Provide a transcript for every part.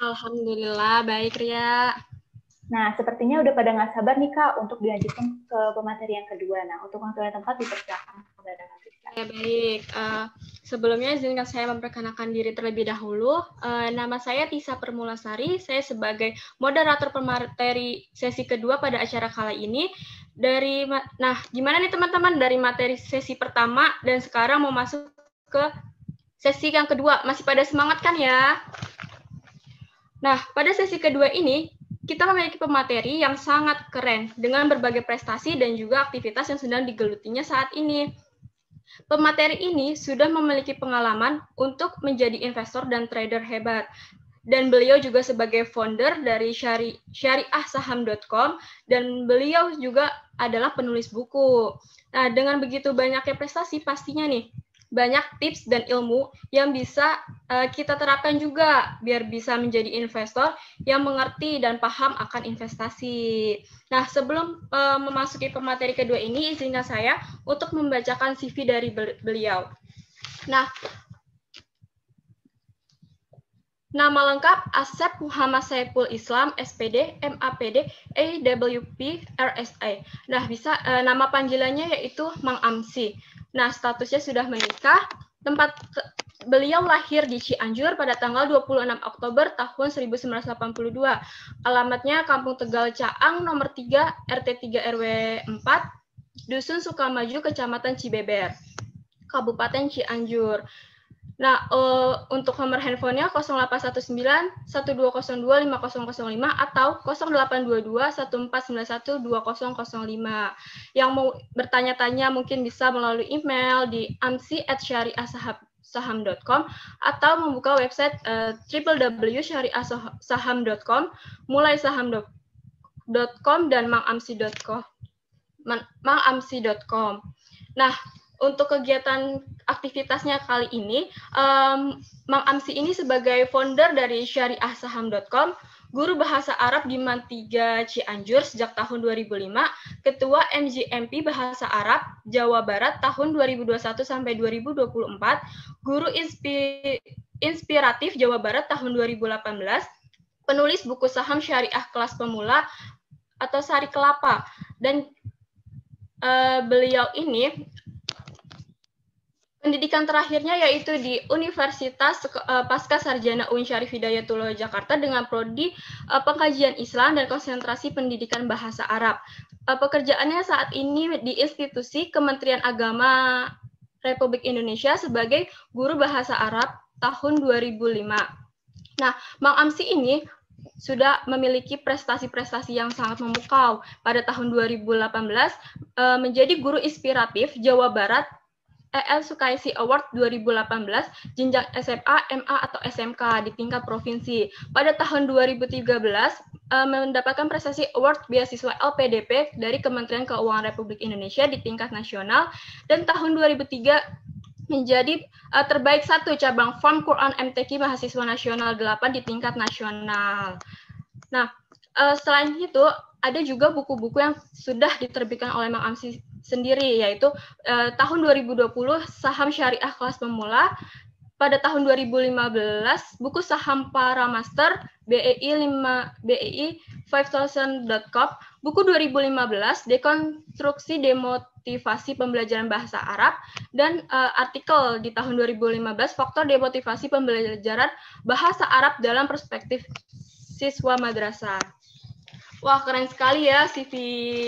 Alhamdulillah, baik Ria. Nah, sepertinya udah pada nggak sabar nih Kak untuk dilanjutkan ke pemateri yang kedua. Nah, untuk waktu dan tempat dipersilakan kepada Kak. Ya, baik. Sebelumnya izinkan saya memperkenalkan diri terlebih dahulu. Nama saya Tisa Permulasari. Saya sebagai moderator pemateri sesi kedua pada acara kali ini. Nah, gimana nih teman-teman dari materi sesi pertama dan sekarang mau masuk ke sesi yang kedua? Masih pada semangat kan ya? Nah, pada sesi kedua ini, kita memiliki pemateri yang sangat keren dengan berbagai prestasi dan juga aktivitas yang sedang digelutinya saat ini. Pemateri ini sudah memiliki pengalaman untuk menjadi investor dan trader hebat. Dan beliau juga sebagai founder dari syariahsaham.com dan beliau juga adalah penulis buku. Nah, dengan begitu banyaknya prestasi pastinya nih banyak tips dan ilmu yang bisa kita terapkan juga biar bisa menjadi investor yang mengerti dan paham akan investasi. Nah, sebelum memasuki pemateri kedua ini, izinkan saya untuk membacakan CV dari beliau. Nah, nama lengkap Asep Muhammad Saiful Islam, SPD, MAPD, AWP, RSA. Nah, bisa nama panggilannya yaitu Mang Amsi. Nah, statusnya sudah menikah. Beliau lahir di Cianjur pada tanggal 26 Oktober tahun 1982. Alamatnya Kampung Tegal Caang, nomor 3, RT 3 RW 4, Dusun Sukamaju, Kecamatan Cibeber, Kabupaten Cianjur. Nah, untuk nomor handphonenya 0819 1202 5005 atau 0822 1491 2005. Yang mau bertanya-tanya mungkin bisa melalui email di amsi@syariahsaham.com atau membuka website www.syariahsaham.com, mulaisaham.com dan mangamsi.com. Nah, untuk kegiatan aktivitasnya kali ini, Mang Amsi ini sebagai founder dari syariahsaham.com, guru bahasa Arab di MAN 3 Cianjur sejak tahun 2005, ketua MGMP Bahasa Arab Jawa Barat tahun 2021 sampai 2024, guru inspiratif Jawa Barat tahun 2018, penulis buku saham syariah kelas pemula atau Sari Kelapa, dan beliau ini pendidikan terakhirnya yaitu di Universitas Pasca Sarjana UIN Syarif Hidayatullah Jakarta dengan prodi pengkajian Islam dan konsentrasi pendidikan bahasa Arab. Pekerjaannya saat ini di institusi Kementerian Agama Republik Indonesia sebagai guru bahasa Arab tahun 2005. Nah, Mang Amsi ini sudah memiliki prestasi-prestasi yang sangat memukau. Pada tahun 2018 menjadi guru inspiratif Jawa Barat EL Sukaisi Award 2018 jenjang SMA, MA atau SMK di tingkat provinsi. Pada tahun 2013 mendapatkan prestasi award beasiswa LPDP dari Kementerian Keuangan Republik Indonesia di tingkat nasional, dan tahun 2003 menjadi terbaik satu cabang Form Quran MTQ mahasiswa nasional 8 di tingkat nasional. Nah, selain itu ada juga buku-buku yang sudah diterbitkan oleh Mang Amsi sendiri, yaitu tahun 2020 Saham Syariah Kelas Pemula, pada tahun 2015 buku Saham Para Master BEI 5000.com, buku 2015 Dekonstruksi Demotivasi Pembelajaran Bahasa Arab, dan artikel di tahun 2015 Faktor Demotivasi Pembelajaran Bahasa Arab dalam Perspektif Siswa Madrasah. Wah, keren sekali ya CV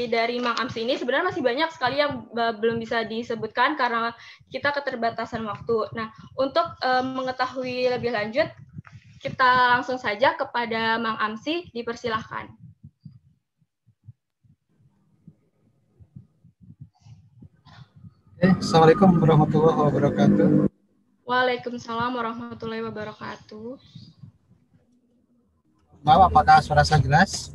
dari Mang Amsi ini. Sebenarnya masih banyak sekali yang belum bisa disebutkan karena kita keterbatasan waktu. Nah, untuk mengetahui lebih lanjut, kita langsung saja kepada Mang Amsi, dipersilahkan. Assalamualaikum warahmatullahi wabarakatuh. Waalaikumsalam warahmatullahi wabarakatuh. Maaf, apakah suara saya jelas?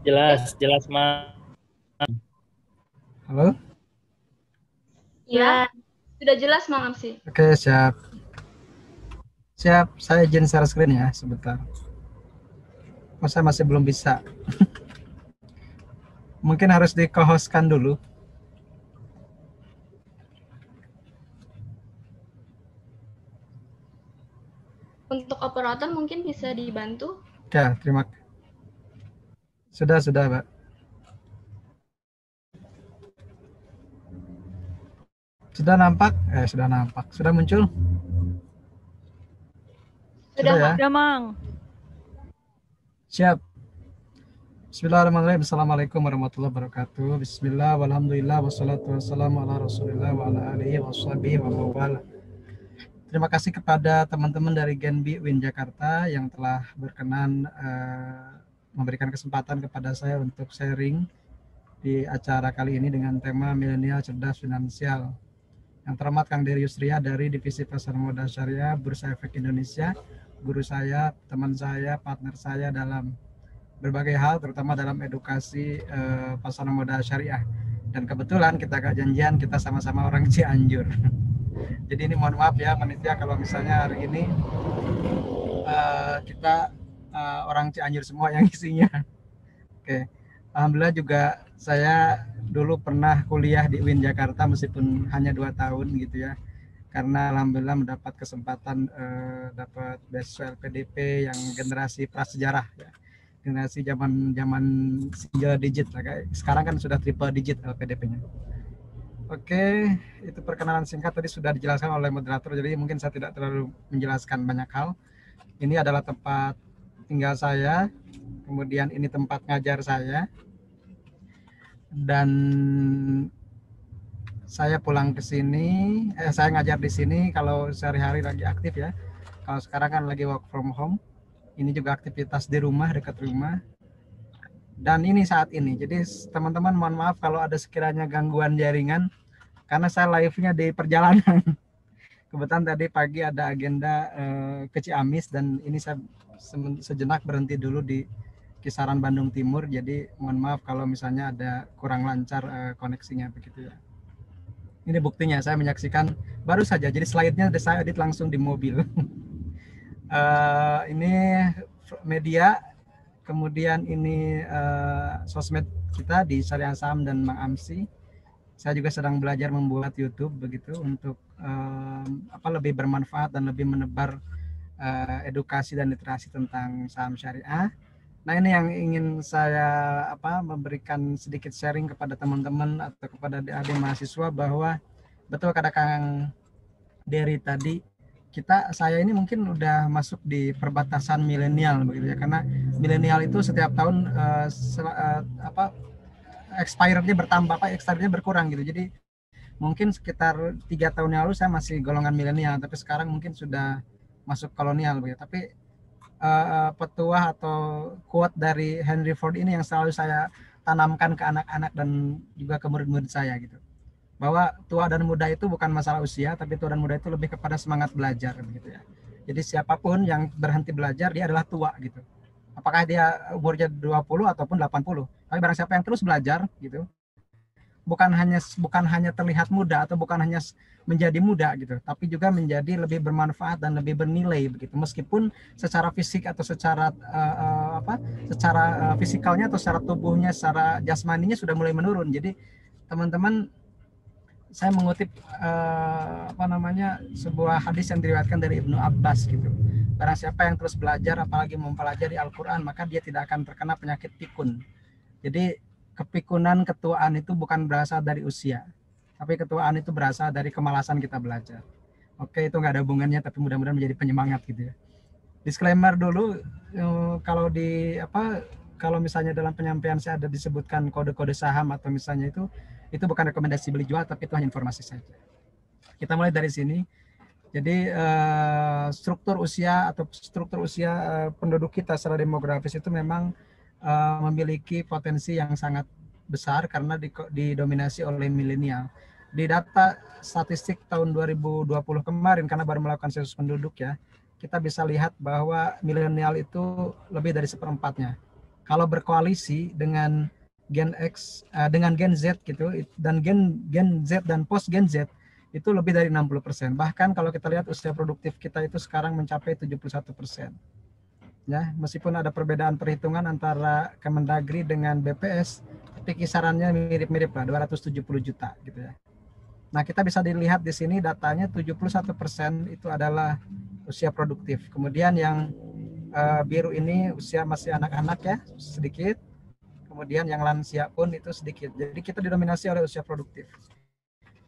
Jelas, Mas. Halo? Ya, sudah jelas, Mang Amsi. Oke, siap. Siap, saya izin share screen ya, sebentar. Saya masih belum bisa. Mungkin harus di co-hostkan dulu. Untuk operator mungkin bisa dibantu. Ya, terima kasih. Sudah, Mbak. Sudah nampak? Sudah nampak. Sudah muncul? Sudah, ya? Sudah, Mang. Siap. Bismillahirrahmanirrahim. Assalamualaikum warahmatullahi wabarakatuh. Bismillah, walhamdulillah, wassalatu wassalamu ala rasulillah wa ala alihi wa sahbihi wa mawala. Terima kasih kepada teman-teman dari Genbi UIN Jakarta yang telah berkenan memberikan kesempatan kepada saya untuk sharing di acara kali ini dengan tema milenial cerdas finansial. Yang terhormat Kang Dery Yusria dari Divisi Pasar Modal Syariah Bursa Efek Indonesia, guru saya, teman saya, partner saya dalam berbagai hal, terutama dalam edukasi pasar modal syariah. Dan kebetulan kita agak janjian, kita sama-sama orang Cianjur. Jadi ini mohon maaf ya panitia kalau misalnya hari ini kita orang Cianjur semua yang isinya. Oke. Alhamdulillah juga saya dulu pernah kuliah di UIN Jakarta meskipun hanya 2 tahun gitu ya. Karena alhamdulillah mendapat kesempatan dapat beasiswa LPDP yang generasi prasejarah ya. Generasi zaman single digit lah, kayak sekarang kan sudah triple digit LPDP-nya. Oke, itu perkenalan singkat tadi sudah dijelaskan oleh moderator, jadi mungkin saya tidak terlalu menjelaskan banyak hal. Ini adalah tempat tinggal saya, kemudian ini tempat ngajar saya, dan saya pulang ke sini, saya ngajar di sini kalau sehari-hari lagi aktif ya. Kalau sekarang kan lagi work from home. Ini juga aktivitas di rumah, dekat rumah. Dan ini saat ini. Jadi teman-teman mohon maaf kalau ada sekiranya gangguan jaringan, karena saya live-nya di perjalanan. Kebetulan tadi pagi ada agenda ke Ciamis, dan ini saya sejenak berhenti dulu di kisaran Bandung Timur. Jadi mohon maaf kalau misalnya ada kurang lancar koneksinya begitu ya. Ini buktinya, saya menyaksikan baru saja. Jadi slide-nya saya edit langsung di mobil. Ini media, kemudian ini sosmed kita di Syariah Saham dan Mang Amsi. Saya juga sedang belajar membuat YouTube begitu untuk lebih bermanfaat dan lebih menebar edukasi dan literasi tentang saham syariah. Nah, ini yang ingin saya memberikan sedikit sharing kepada teman-teman atau kepada adik-adik mahasiswa, bahwa betul kata Kang Dery tadi, saya ini mungkin udah masuk di perbatasan milenial begitu ya, karena milenial itu setiap tahun expirednya bertambah, expirednya berkurang gitu. Jadi mungkin sekitar 3 tahun yang lalu saya masih golongan milenial, tapi sekarang mungkin sudah masuk kolonial begitu. Tapi petuah atau quote dari Henry Ford ini yang selalu saya tanamkan ke anak-anak dan juga ke murid-murid saya gitu, bahwa tua dan muda itu bukan masalah usia, tapi tua dan muda itu lebih kepada semangat belajar begitu ya. Jadi siapapun yang berhenti belajar, dia adalah tua gitu. Apakah dia umurnya 20 ataupun 80. Tapi barang siapa yang terus belajar gitu, bukan hanya terlihat muda atau bukan hanya menjadi muda gitu, tapi juga menjadi lebih bermanfaat dan lebih bernilai begitu. Meskipun secara fisik atau secara fisikalnya atau secara tubuhnya, secara jasmaninya sudah mulai menurun. Jadi teman-teman, saya mengutip sebuah hadis yang diriwayatkan dari Ibnu Abbas gitu. Barang siapa yang terus belajar, apalagi mempelajari Al-Quran, maka dia tidak akan terkena penyakit pikun. Jadi kepikunan, ketuaan itu bukan berasal dari usia, tapi ketuaan itu berasal dari kemalasan kita belajar. Oke, itu nggak ada hubungannya, tapi mudah-mudahan menjadi penyemangat gitu ya. Disclaimer dulu, kalau misalnya dalam penyampaian saya ada disebutkan kode-kode saham atau misalnya itu bukan rekomendasi beli jual, tapi itu hanya informasi saja. Kita mulai dari sini. Jadi struktur usia penduduk kita secara demografis itu memang memiliki potensi yang sangat besar karena didominasi oleh milenial. Di data statistik tahun 2020 kemarin, karena baru melakukan sensus penduduk ya, kita bisa lihat bahwa milenial itu lebih dari 1/4-nya. Kalau berkoalisi dengan Gen X, dengan Gen Z gitu, dan Gen Z dan post Gen Z itu lebih dari 60%. Bahkan kalau kita lihat usia produktif kita itu sekarang mencapai 71%. Ya, meskipun ada perbedaan perhitungan antara Kemendagri dengan BPS, tapi kisarannya mirip-mirip lah, 270 juta gitu ya. Nah, kita bisa dilihat di sini datanya 71% itu adalah usia produktif. Kemudian yang biru ini usia masih anak-anak ya, sedikit. Kemudian yang lansia pun itu sedikit. Jadi kita didominasi oleh usia produktif.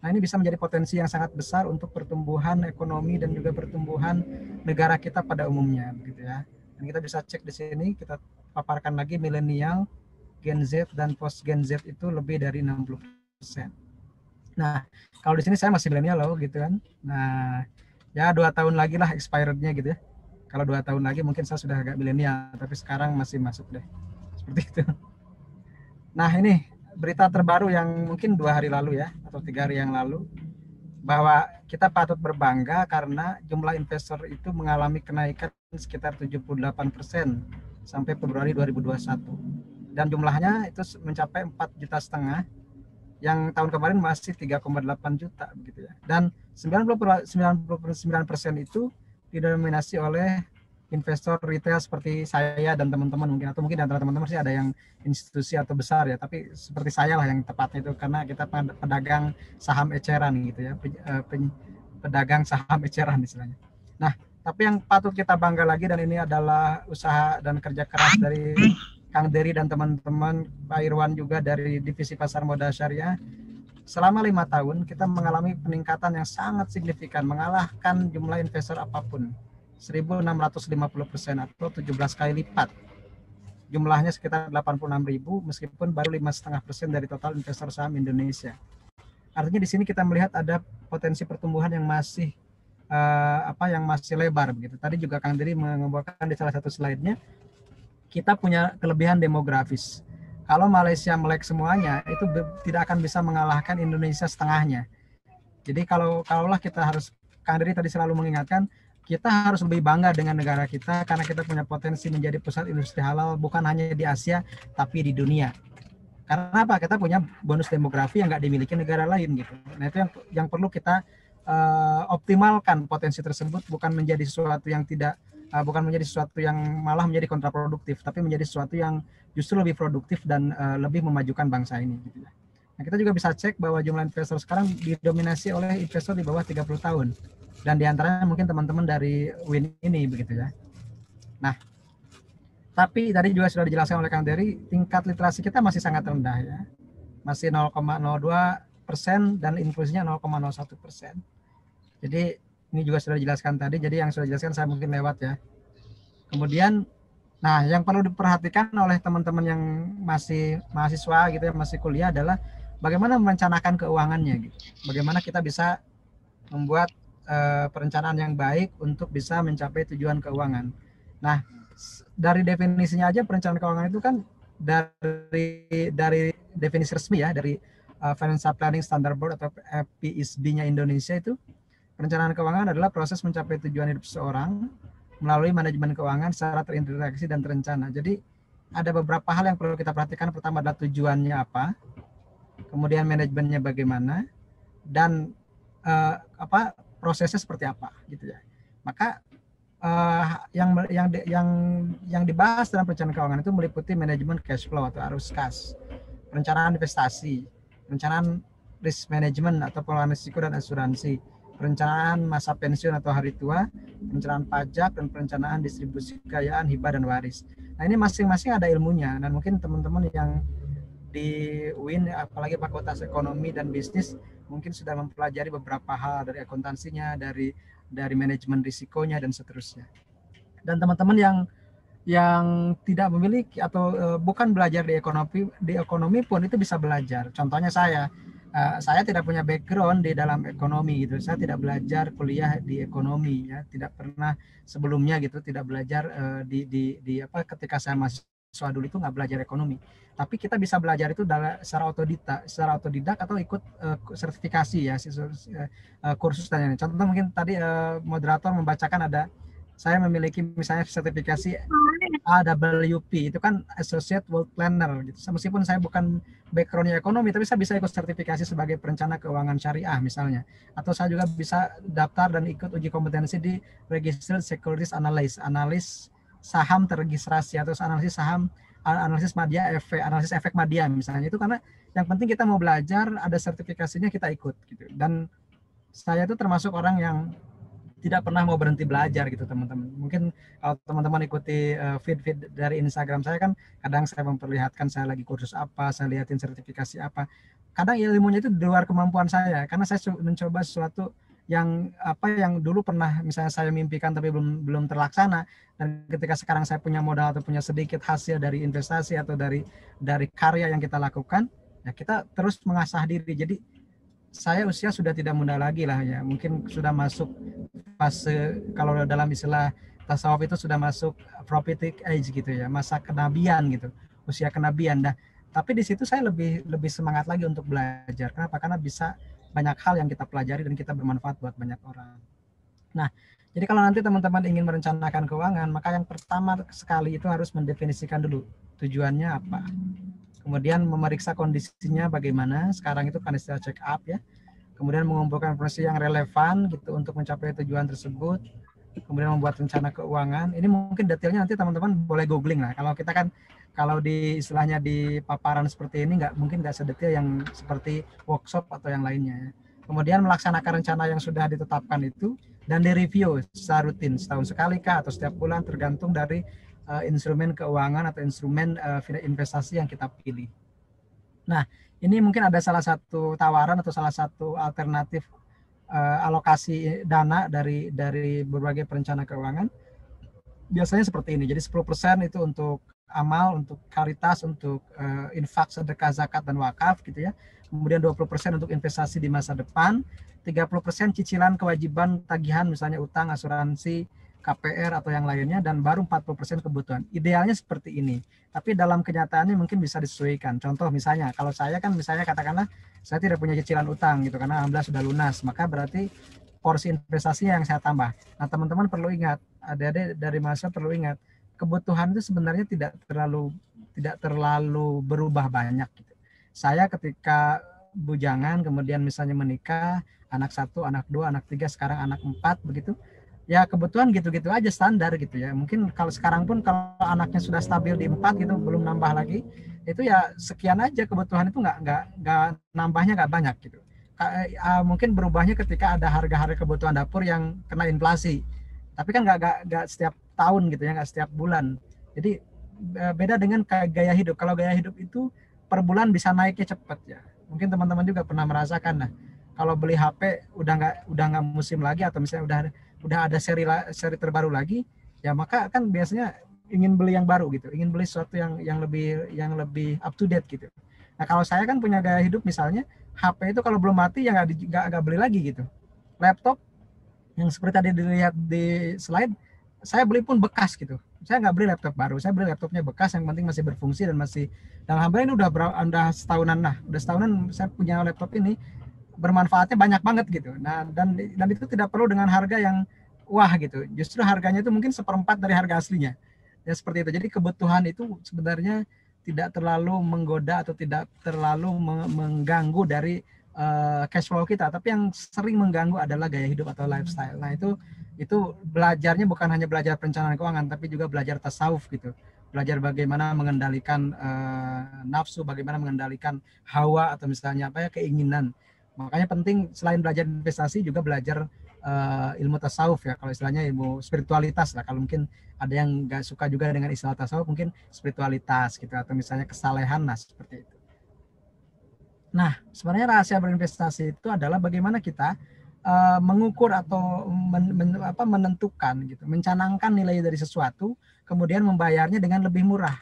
Nah, ini bisa menjadi potensi yang sangat besar untuk pertumbuhan ekonomi dan juga pertumbuhan negara kita pada umumnya, begitu ya. Dan kita bisa cek di sini, kita paparkan lagi milenial, Gen Z dan post Gen Z itu lebih dari 60%. Nah, kalau di sini saya masih milenial loh, gitu kan. Nah, ya 2 tahun lagi lah expirednya gitu ya. Kalau 2 tahun lagi mungkin saya sudah agak milenial, tapi sekarang masih masuk deh. Seperti itu. Nah, ini berita terbaru yang mungkin 2 hari lalu ya, atau 3 hari yang lalu, bahwa kita patut berbangga karena jumlah investor itu mengalami kenaikan sekitar 78% sampai Februari 2021. Dan jumlahnya itu mencapai 4,5 juta, yang tahun kemarin masih 3,8 juta begitu ya. Dan 99% itu didominasi oleh investor retail seperti saya dan teman-teman mungkin, atau mungkin di antara teman-teman sih ada yang institusi atau besar ya, tapi seperti saya lah yang tepatnya itu, karena kita pedagang saham eceran gitu ya, pedagang saham eceran istilahnya. Nah, tapi yang patut kita bangga lagi, dan ini adalah usaha dan kerja keras dari Kang Dery dan teman-teman, Pak Irwan juga dari Divisi Pasar Modal Syariah. Selama 5 tahun kita mengalami peningkatan yang sangat signifikan, mengalahkan jumlah investor apapun. 1.650% atau 17 kali lipat. Jumlahnya sekitar 86.000 meskipun baru 5,5% dari total investor saham Indonesia. Artinya di sini kita melihat ada potensi pertumbuhan yang masih yang masih lebar begitu. Tadi juga Kang Dery mengemukakan di salah satu slide-nya, kita punya kelebihan demografis. Kalau Malaysia melek semuanya, itu tidak akan bisa mengalahkan Indonesia setengahnya. Jadi kalaulah kita harus, Kang Dery tadi selalu mengingatkan, kita harus lebih bangga dengan negara kita karena kita punya potensi menjadi pusat industri halal bukan hanya di Asia tapi di dunia. Karena apa? Kita punya bonus demografi yang nggak dimiliki negara lain gitu. Nah, itu yang perlu kita optimalkan potensi tersebut, bukan menjadi sesuatu yang malah menjadi kontraproduktif, tapi menjadi sesuatu yang justru lebih produktif dan lebih memajukan bangsa ini gitu ya. Nah, kita juga bisa cek bahwa jumlah investor sekarang didominasi oleh investor di bawah 30 tahun. Dan diantaranya mungkin teman-teman dari WIN ini begitu ya. Nah, tapi tadi juga sudah dijelaskan oleh Kang Dery, tingkat literasi kita masih sangat rendah ya. Masih 0,02% dan inklusinya 0,01%. Jadi ini juga sudah dijelaskan tadi, jadi yang sudah dijelaskan saya mungkin lewat ya. Kemudian, nah yang perlu diperhatikan oleh teman-teman yang masih mahasiswa gitu ya, masih kuliah adalah bagaimana merencanakan keuangannya gitu. Bagaimana kita bisa membuat perencanaan yang baik untuk bisa mencapai tujuan keuangan. Nah, dari definisinya aja perencanaan keuangan itu kan dari definisi resmi ya, dari Financial Planning Standard Board atau FPSB-nya Indonesia, itu perencanaan keuangan adalah proses mencapai tujuan hidup seseorang melalui manajemen keuangan secara terintegrasi dan terencana. Jadi ada beberapa hal yang perlu kita perhatikan. Pertama adalah tujuannya apa, kemudian manajemennya bagaimana, dan prosesnya seperti apa gitu ya. Maka yang dibahas dalam perencanaan keuangan itu meliputi manajemen cash flow atau arus kas, perencanaan investasi, perencanaan risk management atau pengelolaan risiko dan asuransi, perencanaan masa pensiun atau hari tua, perencanaan pajak, dan perencanaan distribusi kekayaan, hibah dan waris. Nah, ini masing-masing ada ilmunya, dan mungkin teman-teman yang di UIN apalagi Fakultas Ekonomi dan Bisnis mungkin sudah mempelajari beberapa hal dari akuntansinya, dari manajemen risikonya dan seterusnya. Dan teman-teman yang tidak memiliki atau bukan belajar di ekonomi pun itu bisa belajar. Contohnya saya tidak punya background di dalam ekonomi gitu. Saya tidak belajar kuliah di ekonomi ya, tidak pernah sebelumnya gitu, tidak belajar ketika saya mahasiswa dulu itu nggak belajar ekonomi. Tapi kita bisa belajar itu secara otodidak atau ikut sertifikasi ya, kursus dan lain-lain. Contoh mungkin tadi moderator membacakan saya memiliki misalnya sertifikasi AWP, itu kan Associate Wealth Planner gitu. Meskipun saya bukan backgroundnya ekonomi, tapi saya bisa ikut sertifikasi sebagai perencana keuangan syariah misalnya. Atau saya juga bisa daftar dan ikut uji kompetensi di Registered Securities Analyst, analis saham terregistrasi, atau analisis media analisis efek media misalnya. Itu karena yang penting kita mau belajar, ada sertifikasinya, kita ikut gitu. Dan saya itu termasuk orang yang tidak pernah mau berhenti belajar gitu teman-teman. Mungkin kalau teman-teman ikuti feed-feed dari Instagram saya kan, kadang saya memperlihatkan saya lagi kursus apa, saya liatin sertifikasi apa. Kadang ilmunya itu di luar kemampuan saya, karena saya mencoba sesuatu yang yang dulu pernah misalnya saya mimpikan tapi belum terlaksana, dan ketika sekarang saya punya modal atau punya sedikit hasil dari investasi atau dari karya yang kita lakukan, ya kita terus mengasah diri. Jadi saya usia sudah tidak muda lagi lah ya, mungkin sudah masuk fase, kalau dalam istilah tasawuf itu sudah masuk prophetic age gitu ya, masa kenabian gitu, usia kenabian. Nah, tapi di situ saya lebih semangat lagi untuk belajar. Kenapa? Karena bisa banyak hal yang kita pelajari dan kita bermanfaat buat banyak orang. Nah, jadi kalau nanti teman-teman ingin merencanakan keuangan, maka yang pertama sekali itu harus mendefinisikan dulu tujuannya apa. Kemudian memeriksa kondisinya bagaimana. Sekarang itu kan istilah check up ya. Kemudian mengumpulkan informasi yang relevan gitu untuk mencapai tujuan tersebut. Kemudian membuat rencana keuangan. Ini mungkin detailnya nanti teman-teman boleh googling lah. Kalau kita kan, kalau di istilahnya di paparan seperti ini mungkin nggak sedetail yang seperti workshop atau yang lainnya. Kemudian melaksanakan rencana yang sudah ditetapkan itu dan direview secara rutin, setahun sekali kah atau setiap bulan, tergantung dari instrumen keuangan atau instrumen investasi yang kita pilih. Nah, ini mungkin ada salah satu tawaran atau salah satu alternatif alokasi dana dari berbagai perencana keuangan. Biasanya seperti ini. Jadi 10% itu untuk amal, untuk karitas, untuk infak, sedekah, zakat, dan wakaf gitu ya. Kemudian 20% untuk investasi di masa depan, 30% cicilan kewajiban tagihan misalnya utang, asuransi, KPR atau yang lainnya, dan baru 40% kebutuhan. Idealnya seperti ini. Tapi dalam kenyataannya mungkin bisa disesuaikan. Contoh misalnya, kalau saya kan misalnya katakanlah saya tidak punya cicilan utang gitu karena alhamdulillah sudah lunas, maka berarti porsi investasinya yang saya tambah. Nah, teman-teman perlu ingat, adik-adik dari mahasiswa perlu ingat, kebutuhan itu sebenarnya tidak terlalu berubah banyak gitu. Saya ketika bujangan, kemudian misalnya menikah, anak 1, anak 2, anak 3, sekarang anak 4 begitu. Ya kebutuhan gitu-gitu aja standar gitu ya. Mungkin kalau sekarang pun kalau anaknya sudah stabil di 4 gitu, belum nambah lagi, itu ya sekian aja kebutuhan, itu nggak nambahnya nggak banyak gitu. Mungkin berubahnya ketika ada harga-harga kebutuhan dapur yang kena inflasi. Tapi kan nggak setiap tahun gitu ya, nggak setiap bulan. Jadi beda dengan gaya hidup. Kalau gaya hidup itu per bulan bisa naiknya cepat ya. Mungkin teman-teman juga pernah merasakan. Nah, kalau beli HP udah nggak musim lagi, atau misalnya udah ada seri terbaru lagi, ya maka kan biasanya ingin beli yang baru gitu, ingin beli sesuatu yang lebih up to date gitu. Nah, kalau saya kan punya gaya hidup misalnya HP itu kalau belum mati ya nggak beli lagi gitu. Laptop yang seperti tadi dilihat di slide, saya beli pun bekas gitu. Saya nggak beli laptop baru, saya beli laptopnya bekas, yang penting masih berfungsi dan masih, dan alhamdulillah ini udah setahunan lah. Udah setahunan saya punya laptop ini, bermanfaatnya banyak banget gitu. Nah, dan itu tidak perlu dengan harga yang wah gitu. Justru harganya itu mungkin 1/4 dari harga aslinya. Ya seperti itu. Jadi kebutuhan itu sebenarnya tidak terlalu menggoda atau tidak terlalu mengganggu dari cash flow kita, tapi yang sering mengganggu adalah gaya hidup atau lifestyle. Nah, itu belajarnya bukan hanya belajar perencanaan keuangan, tapi juga belajar tasawuf gitu. Belajar bagaimana mengendalikan nafsu, bagaimana mengendalikan hawa atau misalnya keinginan. Makanya penting selain belajar investasi juga belajar ilmu tasawuf ya, kalau istilahnya ilmu spiritualitas lah. Kalau mungkin ada yang nggak suka juga dengan istilah tasawuf, mungkin spiritualitas gitu, atau misalnya kesalehan lah, seperti itu. Nah, sebenarnya rahasia berinvestasi itu adalah bagaimana kita mengukur atau menentukan gitu, mencanangkan nilai dari sesuatu, kemudian membayarnya dengan lebih murah.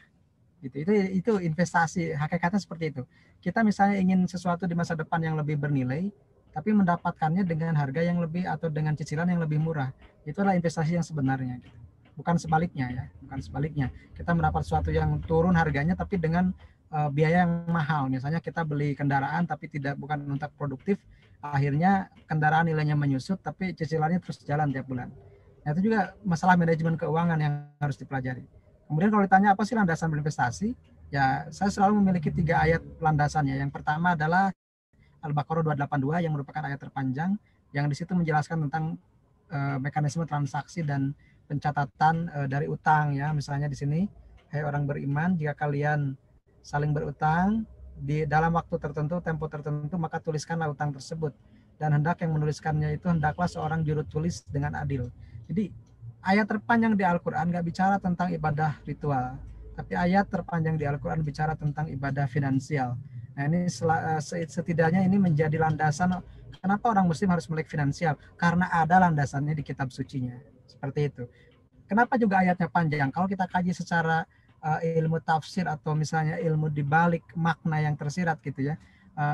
Gitu. Itu investasi, hakikatnya seperti itu. Kita misalnya ingin sesuatu di masa depan yang lebih bernilai, tapi mendapatkannya dengan harga yang lebih atau dengan cicilan yang lebih murah. Itulah investasi yang sebenarnya. Gitu. Bukan sebaliknya ya, bukan sebaliknya. Kita mendapat sesuatu yang turun harganya tapi dengan biaya yang mahal. Misalnya kita beli kendaraan tapi bukan untuk produktif, akhirnya kendaraan nilainya menyusut tapi cicilannya terus jalan tiap bulan. Nah, itu juga masalah manajemen keuangan yang harus dipelajari. Kemudian kalau ditanya apa sih landasan berinvestasi, ya saya selalu memiliki 3 ayat landasannya. Yang pertama adalah Al-Baqarah 282 yang merupakan ayat terpanjang, yang di situ menjelaskan tentang mekanisme transaksi dan pencatatan dari utang ya. Misalnya di sini, hai orang beriman, jika kalian saling berutang di dalam waktu tertentu, tempo tertentu, maka tuliskanlah utang tersebut. dan hendak yang menuliskannya itu hendaklah seorang juru tulis dengan adil. Jadi ayat terpanjang di Al-Quran nggak bicara tentang ibadah ritual, tapi ayat terpanjang di Al-Quran bicara tentang ibadah finansial. Nah ini setidaknya ini menjadi landasan kenapa orang muslim harus melek finansial, karena ada landasannya di kitab sucinya. Seperti itu. Kenapa juga ayatnya panjang? Kalau kita kaji secara ilmu tafsir atau misalnya ilmu dibalik makna yang tersirat gitu ya,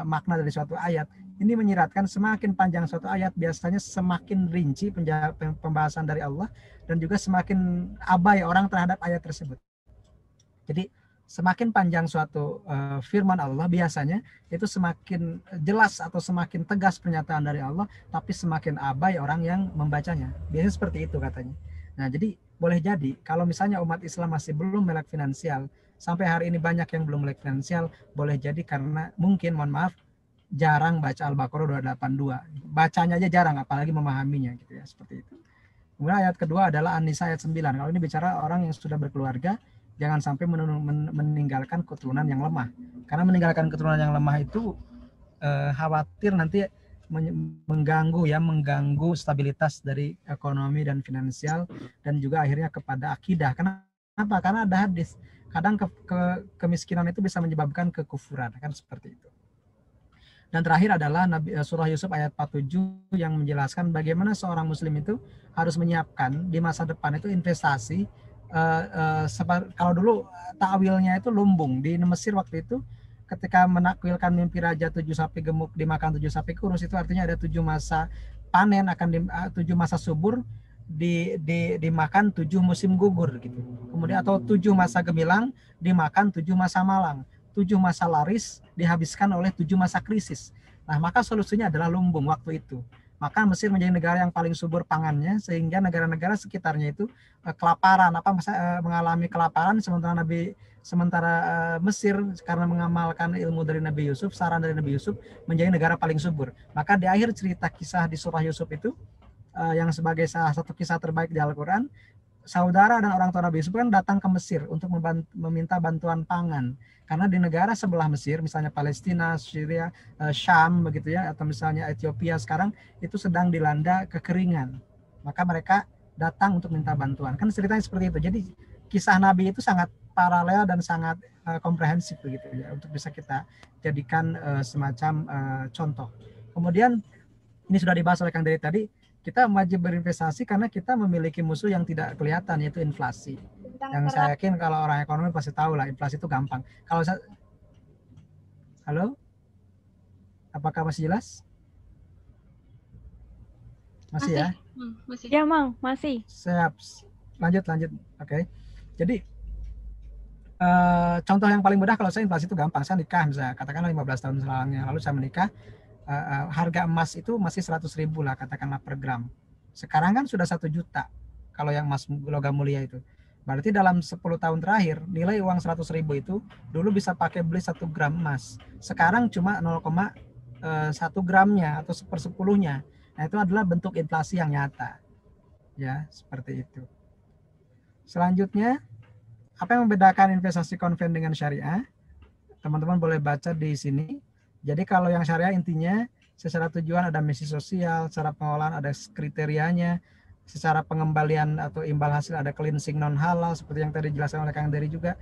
makna dari suatu ayat, ini menyiratkan semakin panjang suatu ayat biasanya semakin rinci pembahasan dari Allah dan juga semakin abai orang terhadap ayat tersebut. Jadi semakin panjang suatu firman Allah biasanya itu semakin jelas atau semakin tegas pernyataan dari Allah, tapi semakin abai orang yang membacanya. Biasanya seperti itu katanya. Nah jadi boleh jadi kalau misalnya umat Islam masih belum melek finansial, sampai hari ini banyak yang belum melek finansial, boleh jadi karena mungkin, mohon maaf, jarang baca Al-Baqarah 282. Bacanya aja jarang, apalagi memahaminya gitu ya, seperti itu. Kemudian ayat kedua adalah An-Nisa ayat 9. Kalau ini bicara orang yang sudah berkeluarga, jangan sampai meninggalkan keturunan yang lemah. Karena meninggalkan keturunan yang lemah itu khawatir nanti mengganggu stabilitas dari ekonomi dan finansial dan juga akhirnya kepada akidah. Kenapa? Karena ada hadis. Kadang kemiskinan itu bisa menyebabkan kekufuran, kan seperti itu. Dan terakhir adalah surah Yusuf ayat 47 yang menjelaskan bagaimana seorang muslim itu harus menyiapkan di masa depan itu investasi. Kalau dulu takwilnya itu lumbung di Mesir waktu itu, ketika menakwilkan mimpi raja 7 sapi gemuk dimakan 7 sapi kurus, itu artinya ada 7 masa panen, 7 masa subur dimakan 7 musim gugur gitu. Kemudian atau 7 masa gemilang dimakan 7 masa malang, 7 masa laris dihabiskan oleh 7 masa krisis. Nah, maka solusinya adalah lumbung waktu itu. Maka Mesir menjadi negara yang paling subur pangannya, sehingga negara-negara sekitarnya itu kelaparan, mengalami kelaparan, sementara Mesir karena mengamalkan ilmu dari Nabi Yusuf, saran dari Nabi Yusuf, menjadi negara paling subur. Maka di akhir cerita kisah di surah Yusuf itu, yang sebagai salah satu kisah terbaik di Al-Quran, saudara dan orang tua Nabi Yusuf kan datang ke Mesir untuk meminta bantuan pangan. Karena di negara sebelah Mesir, misalnya Palestina, Syria, Syam, begitu ya, atau misalnya Ethiopia sekarang, itu sedang dilanda kekeringan. Maka mereka datang untuk minta bantuan. Kan ceritanya seperti itu. Jadi kisah Nabi itu sangat paralel dan sangat komprehensif begitu ya, untuk bisa kita jadikan semacam contoh. Kemudian ini sudah dibahas oleh Kang Dery tadi, kita wajib berinvestasi karena kita memiliki musuh yang tidak kelihatan, yaitu inflasi. Yang saya yakin kalau orang ekonomi pasti tahu lah, inflasi itu gampang. Kalau saya... Halo? Apakah masih jelas? Masih ya? Masih. Ya, Mang, masih. Siap. Lanjut. Oke. Jadi contoh yang paling mudah kalau saya inflasi itu gampang. Saya nikah misalnya, katakanlah 15 tahun selangnya, lalu saya menikah, harga emas itu masih 100.000 lah katakanlah per gram. Sekarang kan sudah 1 juta kalau yang emas logam mulia itu. Berarti dalam 10 tahun terakhir nilai uang 100.000 itu dulu bisa pakai beli 1 gram emas. Sekarang cuma 0,1 gramnya atau 1/10-nya. Nah itu adalah bentuk inflasi yang nyata. Ya, seperti itu. Selanjutnya, apa yang membedakan investasi konven dengan syariah? Teman-teman boleh baca di sini. Jadi kalau yang syariah intinya secara tujuan ada misi sosial, secara pengolahan ada kriterianya, secara pengembalian atau imbal hasil ada cleansing non halal seperti yang tadi dijelaskan oleh Kang Dery juga.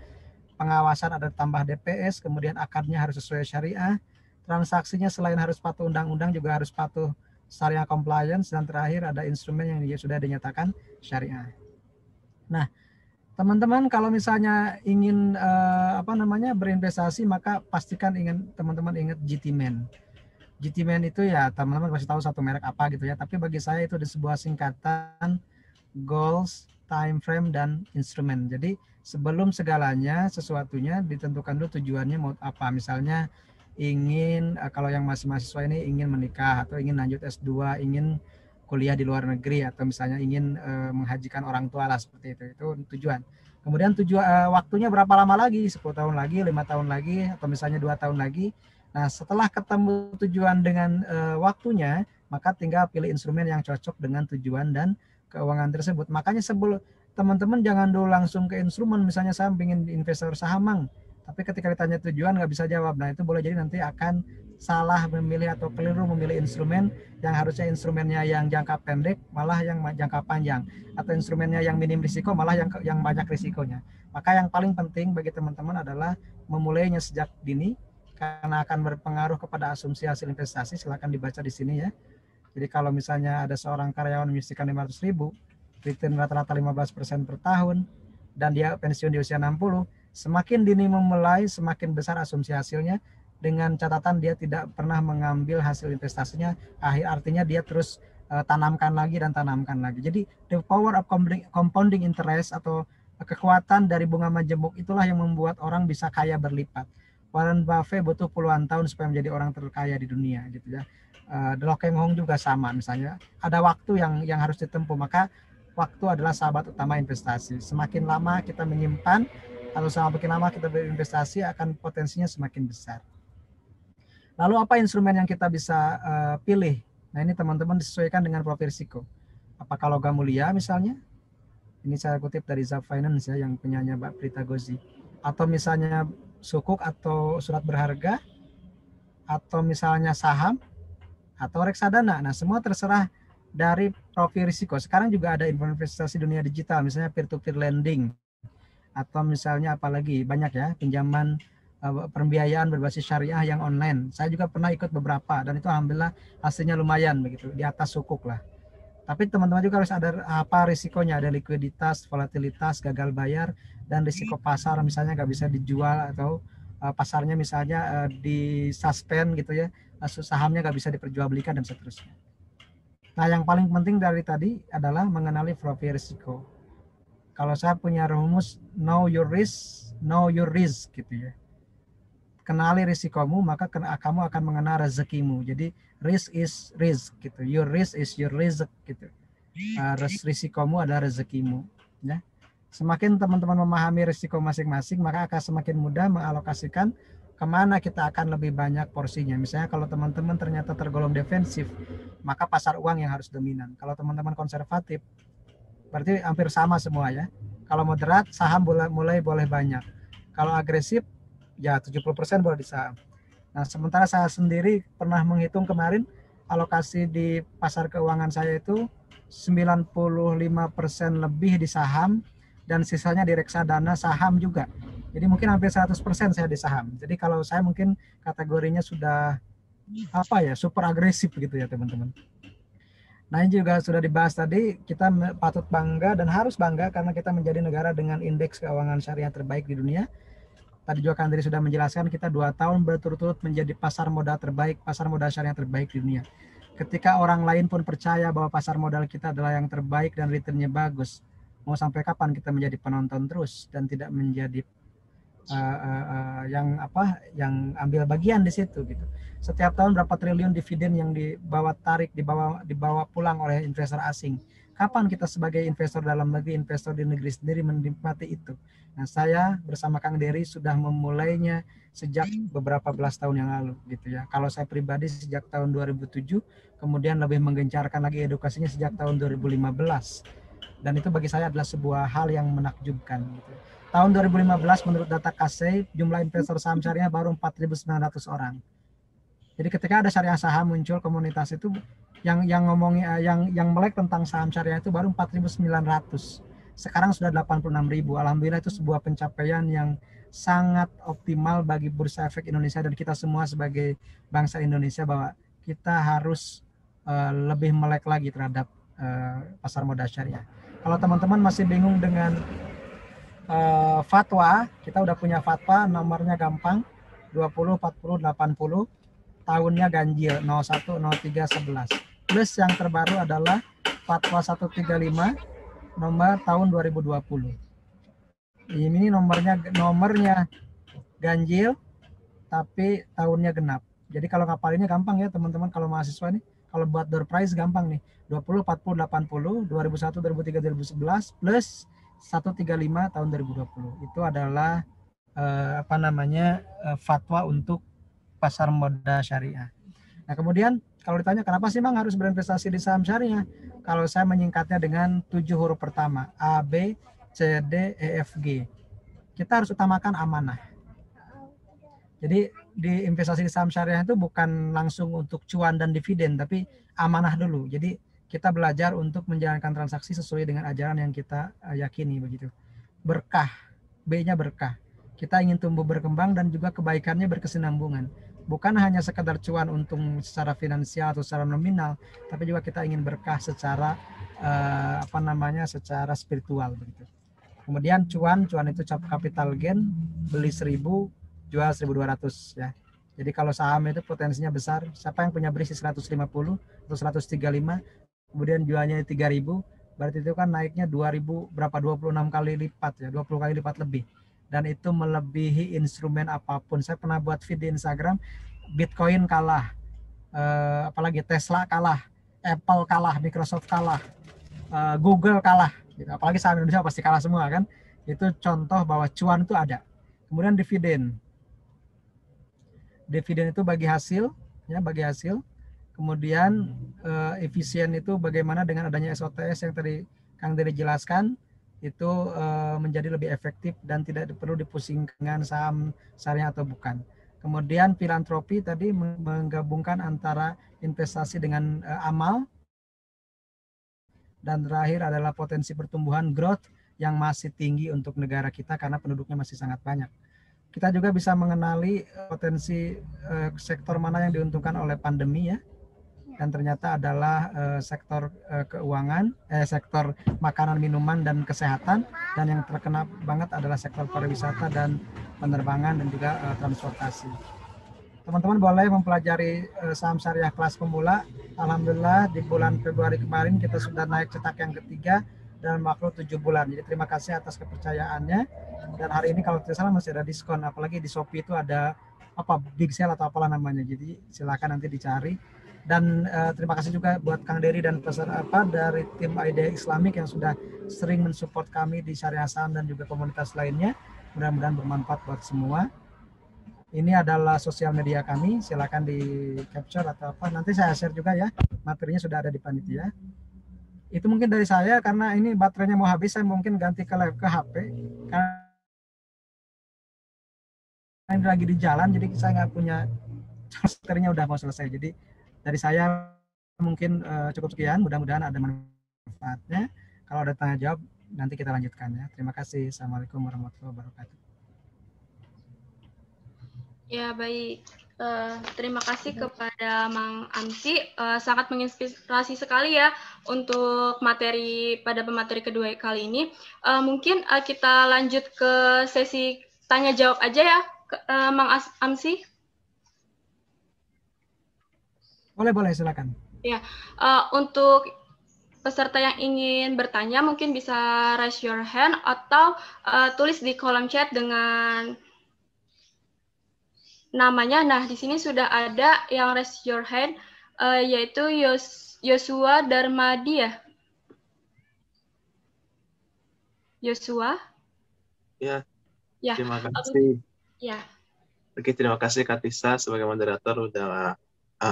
Pengawasan ada tambah DPS, kemudian akadnya harus sesuai syariah. Transaksinya selain harus patuh undang-undang juga harus patuh syariah compliance, dan terakhir ada instrumen yang sudah dinyatakan syariah. Nah, teman-teman kalau misalnya ingin berinvestasi, maka pastikan teman-teman ingat GTMan. GTMan itu ya teman-teman pasti tahu satu merek apa gitu ya, tapi bagi saya itu ada sebuah singkatan goals, time frame, dan instrumen. Jadi sebelum segalanya sesuatunya ditentukan dulu tujuannya mau apa. Misalnya ingin kalau yang masih mahasiswa ini ingin menikah atau ingin lanjut S2, ingin kuliah di luar negeri, atau misalnya ingin menghajikan orang tua lah, seperti itu tujuan. Kemudian waktunya berapa lama lagi, 10 tahun lagi, 5 tahun lagi, atau misalnya 2 tahun lagi. Nah setelah ketemu tujuan dengan waktunya, maka tinggal pilih instrumen yang cocok dengan tujuan dan keuangan tersebut. Makanya sebelum teman-teman jangan dulu langsung ke instrumen, misalnya saya ingin investor saham, Mang, Tapi ketika ditanya tujuan nggak bisa jawab. Nah itu boleh jadi nanti akan salah memilih atau keliru memilih instrumen yang harusnya instrumennya yang jangka pendek malah yang jangka panjang, atau instrumennya yang minim risiko malah yang banyak risikonya. Maka yang paling penting bagi teman-teman adalah memulainya sejak dini karena akan berpengaruh kepada asumsi hasil investasi. Silakan dibaca di sini ya. Jadi kalau misalnya ada seorang karyawan menyisihkan 500.000, return rata-rata 15% per tahun, dan dia pensiun di usia 60, semakin dini memulai, semakin besar asumsi hasilnya, dengan catatan dia tidak pernah mengambil hasil investasinya, artinya dia terus tanamkan lagi dan tanamkan lagi. Jadi the power of compounding interest atau kekuatan dari bunga majemuk itulah yang membuat orang bisa kaya berlipat. Warren Buffett butuh puluhan tahun supaya menjadi orang terkaya di dunia gitu ya. Lo Keng Hong juga sama, misalnya ada waktu yang harus ditempuh, maka waktu adalah sahabat utama investasi. Semakin lama kita menyimpan atau semakin lama kita berinvestasi akan potensinya semakin besar. Lalu apa instrumen yang kita bisa pilih? Nah ini teman-teman disesuaikan dengan profil risiko. Apakah logam mulia misalnya? Ini saya kutip dari Zap Finance ya, yang punyanya Mbak Prita Gozi. Atau misalnya sukuk atau surat berharga, atau misalnya saham, atau reksadana. Nah semua terserah dari profil risiko. Sekarang juga ada investasi dunia digital, misalnya peer-to-peer lending, atau misalnya apalagi banyak ya, pinjaman pembiayaan berbasis syariah yang online. Saya juga pernah ikut beberapa dan itu alhamdulillah hasilnya lumayan begitu, di atas sukuk lah. Tapi teman-teman juga harus ada apa risikonya, ada likuiditas, volatilitas, gagal bayar, dan risiko pasar misalnya nggak bisa dijual atau pasarnya misalnya di suspend gitu ya, sahamnya nggak bisa diperjualbelikan dan seterusnya. Nah yang paling penting dari tadi adalah mengenali profil risiko. Kalau saya punya rumus know your risk gitu ya. Kenali risikomu, maka kamu akan mengenal rezekimu. Jadi risk is risk gitu. Your risk is your risk gitu. Risikomu adalah rezekimu. Ya. Semakin teman-teman memahami risiko masing-masing, maka akan semakin mudah mengalokasikan kemana kita akan lebih banyak porsinya. Misalnya kalau teman-teman ternyata tergolong defensif, maka pasar uang yang harus dominan. Kalau teman-teman konservatif, berarti hampir sama semua ya. Kalau moderat, saham mulai boleh banyak. Kalau agresif, ya 70% boleh di saham. Nah, sementara saya sendiri pernah menghitung kemarin alokasi di pasar keuangan saya itu 95% lebih di saham dan sisanya di reksadana, saham juga. Jadi mungkin hampir 100% saya di saham. Jadi kalau saya mungkin kategorinya sudah super agresif gitu ya teman-teman. Nah ini juga sudah dibahas tadi, kita patut bangga dan harus bangga karena kita menjadi negara dengan indeks keuangan syariah terbaik di dunia. Tadi juga Kandri sudah menjelaskan kita 2 tahun berturut-turut menjadi pasar modal terbaik, pasar modal syariah terbaik di dunia. Ketika orang lain pun percaya bahwa pasar modal kita adalah yang terbaik dan returnnya bagus, mau sampai kapan kita menjadi penonton terus dan tidak menjadi yang ambil bagian di situ gitu. Setiap tahun berapa triliun dividen yang dibawa pulang oleh investor asing. Kapan kita sebagai investor dalam negeri, investor di negeri sendiri menikmati itu? Nah, saya bersama Kang Dery sudah memulainya sejak beberapa belas tahun yang lalu gitu ya. Kalau saya pribadi sejak tahun 2007, kemudian lebih menggencarkan lagi edukasinya sejak tahun 2015. Dan itu bagi saya adalah sebuah hal yang menakjubkan gitu. Tahun 2015 menurut data Kasei, jumlah investor saham syariah baru 4.900 orang. Jadi ketika ada syariah saham muncul, komunitas itu yang melek tentang saham syariah itu baru 4.900. Sekarang sudah 86.000. Alhamdulillah itu sebuah pencapaian yang sangat optimal bagi Bursa Efek Indonesia dan kita semua sebagai bangsa Indonesia, bahwa kita harus lebih melek lagi terhadap pasar modal syariah. Kalau teman-teman masih bingung dengan fatwa, kita udah punya fatwa, nomornya gampang, 20, 40, 80, tahunnya ganjil, 01, 03, 11. Plus yang terbaru adalah fatwa 135, nomor tahun 2020. Ini nomornya ganjil, tapi tahunnya genap. Jadi kalau ngapalinnya gampang ya teman-teman, kalau mahasiswa nih, kalau buat door prize gampang nih, 20, 40, 80, 2001, 2003, 2011, plus 135 tahun 2020. Itu adalah fatwa untuk pasar modal syariah. Nah kemudian kalau ditanya kenapa sih Bang harus berinvestasi di saham syariah? Kalau saya menyingkatnya dengan 7 huruf pertama, A, B, C, D, E, F, G. Kita harus utamakan amanah. Jadi di investasi di saham syariah itu bukan langsung untuk cuan dan dividen, tapi amanah dulu. Jadi kita belajar untuk menjalankan transaksi sesuai dengan ajaran yang kita yakini begitu. Berkah, B-nya berkah. Kita ingin tumbuh berkembang dan juga kebaikannya berkesinambungan. Bukan hanya sekedar cuan untung secara finansial atau secara nominal, tapi juga kita ingin berkah secara secara spiritual begitu. Kemudian cuan itu capital gain, beli 1000, jual 1200 ya. Jadi kalau saham itu potensinya besar, siapa yang punya berisi 150 atau 135, kemudian jualnya 3000, berarti itu kan naiknya 2000 berapa 26 kali lipat ya, 20 kali lipat lebih. Dan itu melebihi instrumen apapun. Saya pernah buat feed di Instagram, Bitcoin kalah, apalagi Tesla kalah, Apple kalah, Microsoft kalah, Google kalah, gitu. Apalagi saham Indonesia pasti kalah semua kan. Itu contoh bahwa cuan itu ada. Kemudian dividen itu bagi hasil, ya bagi hasil. Kemudian efisien itu bagaimana dengan adanya SOTS yang tadi Kang Dery jelaskan, itu menjadi lebih efektif dan tidak perlu dipusingkan dengan saham syariah atau bukan. Kemudian filantropi tadi menggabungkan antara investasi dengan amal. Dan terakhir adalah potensi pertumbuhan growth yang masih tinggi untuk negara kita karena penduduknya masih sangat banyak. Kita juga bisa mengenali potensi sektor mana yang diuntungkan oleh pandemi ya. Dan ternyata adalah sektor keuangan, sektor makanan, minuman, dan kesehatan. Dan yang terkena banget adalah sektor pariwisata dan penerbangan dan juga transportasi. Teman-teman boleh mempelajari saham syariah kelas pemula. Alhamdulillah di bulan Februari kemarin kita sudah naik cetak yang ketiga dalam waktu 7 bulan. Jadi terima kasih atas kepercayaannya. Dan hari ini kalau tidak salah masih ada diskon, apalagi di Shopee itu ada big sale atau apalah namanya. Jadi silakan nanti dicari. Dan terima kasih juga buat Kang Dery dan dari tim Idea Islamik yang sudah sering mensupport kami di Syariah Saham dan juga komunitas lainnya. Mudah-mudahan bermanfaat buat semua. Ini adalah sosial media kami, silakan di capture atau nanti saya share juga ya, materinya sudah ada di panitia. Itu mungkin dari saya, karena ini baterainya mau habis, saya mungkin ganti ke HP, karena ini lagi di jalan, jadi saya nggak punya, baterainya udah mau selesai. Jadi dari saya mungkin cukup sekian, mudah-mudahan ada manfaatnya. Kalau ada tanya jawab, nanti kita lanjutkan ya. Terima kasih. Assalamualaikum warahmatullahi wabarakatuh. Ya, baik. Terima kasih kepada Mang Amsi. Sangat menginspirasi sekali ya untuk materi pada pemateri kedua kali ini. Mungkin kita lanjut ke sesi tanya jawab aja ya, Mang Amsi. Boleh, silakan. Ya, untuk peserta yang ingin bertanya mungkin bisa raise your hand atau tulis di kolom chat dengan namanya. Nah, di sini sudah ada yang raise your hand, yaitu Yosua Darmadi ya. Yosua? Ya. Terima kasih. Ya. Oke, terima kasih Kak Tisa sebagai moderator sudah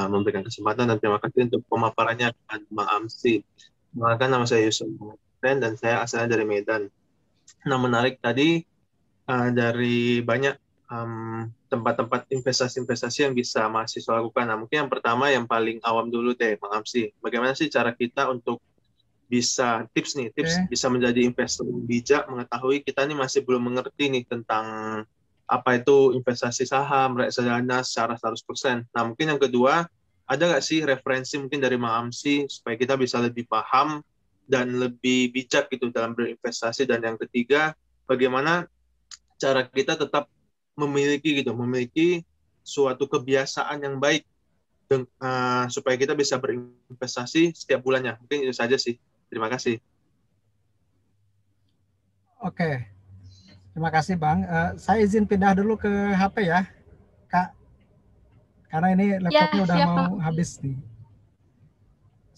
memberikan kesempatan, dan terima kasih untuk pemaparannya kepada Bang Amsi. Perkenalkan, nama saya Yusuf dan saya asalnya dari Medan. Nah, menarik tadi dari banyak tempat-tempat investasi yang bisa mahasiswa lakukan. Nah, mungkin yang pertama yang paling awam dulu deh, Bang Amsi. Bagaimana sih cara kita untuk bisa tips bisa menjadi investor bijak, mengetahui kita nih masih belum mengerti nih tentang apa itu investasi saham, reksadana secara 100%. Nah, mungkin yang kedua, ada nggak sih referensi mungkin dari Bang Amsi supaya kita bisa lebih paham dan lebih bijak gitu dalam berinvestasi. Dan yang ketiga, bagaimana cara kita tetap memiliki suatu kebiasaan yang baik supaya kita bisa berinvestasi setiap bulannya. Mungkin itu saja sih. Terima kasih. Oke, terima kasih Bang. Saya izin pindah dulu ke HP ya, Kak. Karena ini laptopnya udah mau habis nih.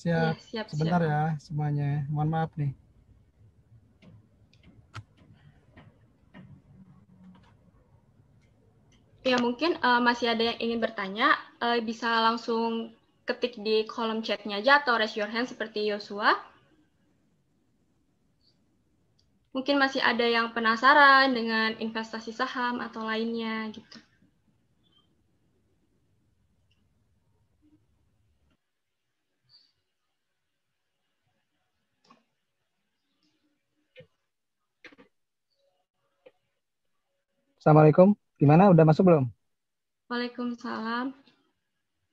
Siap. Sebentar ya semuanya. Mohon maaf nih. Ya, mungkin masih ada yang ingin bertanya, bisa langsung ketik di kolom chatnya aja atau raise your hand seperti Yosua. Mungkin masih ada yang penasaran dengan investasi saham atau lainnya gitu. Assalamualaikum. Gimana? Udah masuk belum? Waalaikumsalam.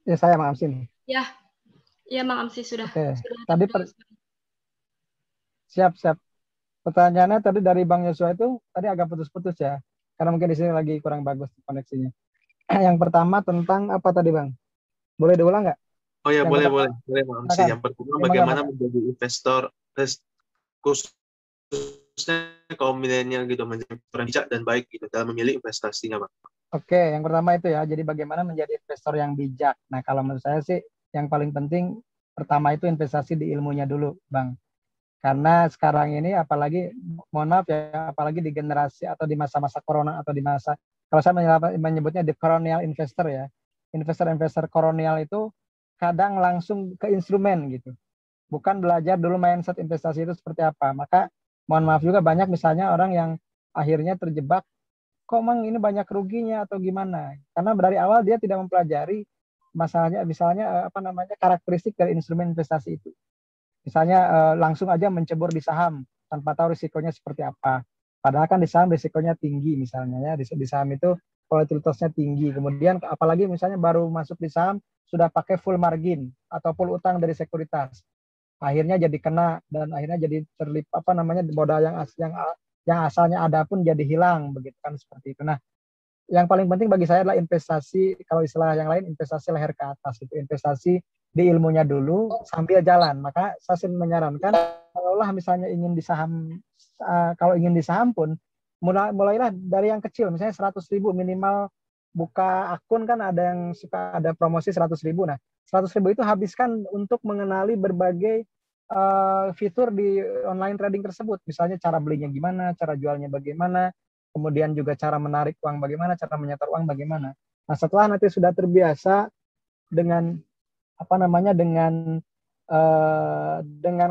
Ya, saya Mang Amsi nih. Ya, ya Mang Amsi sudah. Oke. Sudah Tadi terdengar. siap. Pertanyaannya tadi dari Bang Yosua itu tadi agak putus-putus ya. Karena mungkin di sini lagi kurang bagus koneksinya. Yang pertama tentang apa tadi, Bang? Boleh diulang nggak? Oh ya, Yang boleh, pertama, boleh Bang Amsi. silakan. Yang pertama, Ya, bagaimana mangga. menjadi investor, khususnya kaum milenial gitu, menjadi orang bijak dan baik gitu dalam memilih investasinya, Bang. Oke, yang pertama itu ya. Jadi bagaimana menjadi investor yang bijak. Nah, kalau menurut saya sih yang paling penting pertama itu investasi di ilmunya dulu, Bang. Karena sekarang ini apalagi mohon maaf ya, apalagi di generasi atau di masa-masa corona atau di masa kalau saya menyebutnya the colonial investor ya. Investor-investor kolonial itu kadang langsung ke instrumen gitu. Bukan belajar dulu mindset investasi itu seperti apa. Maka mohon maaf juga banyak misalnya orang yang akhirnya terjebak, kok Mang ini banyak ruginya atau gimana? Karena dari awal dia tidak mempelajari masalahnya, misalnya apa namanya karakteristik dari instrumen investasi itu. Misalnya langsung aja mencebur di saham tanpa tahu risikonya seperti apa. Padahal kan di saham risikonya tinggi misalnya ya. Di saham itu volatilitasnya tinggi. Kemudian apalagi misalnya baru masuk di saham sudah pakai full margin atau full utang dari sekuritas. Akhirnya jadi kena dan akhirnya jadi terlipat apa namanya modal yang asalnya ada pun jadi hilang begitu kan seperti itu. Nah, yang paling penting bagi saya adalah investasi, kalau istilah yang lain investasi leher ke atas, itu investasi di ilmunya dulu sambil jalan. Maka saya menyarankan kalaulah misalnya ingin di saham, kalau ingin di saham pun mulailah dari yang kecil, misalnya 100.000 minimal buka akun kan ada yang suka ada promosi 100.000. Nah, 100.000 itu habiskan untuk mengenali berbagai fitur di online trading tersebut. Misalnya cara belinya gimana, cara jualnya bagaimana, kemudian juga cara menarik uang bagaimana, cara menyetor uang bagaimana. Nah, setelah nanti sudah terbiasa dengan apa namanya dengan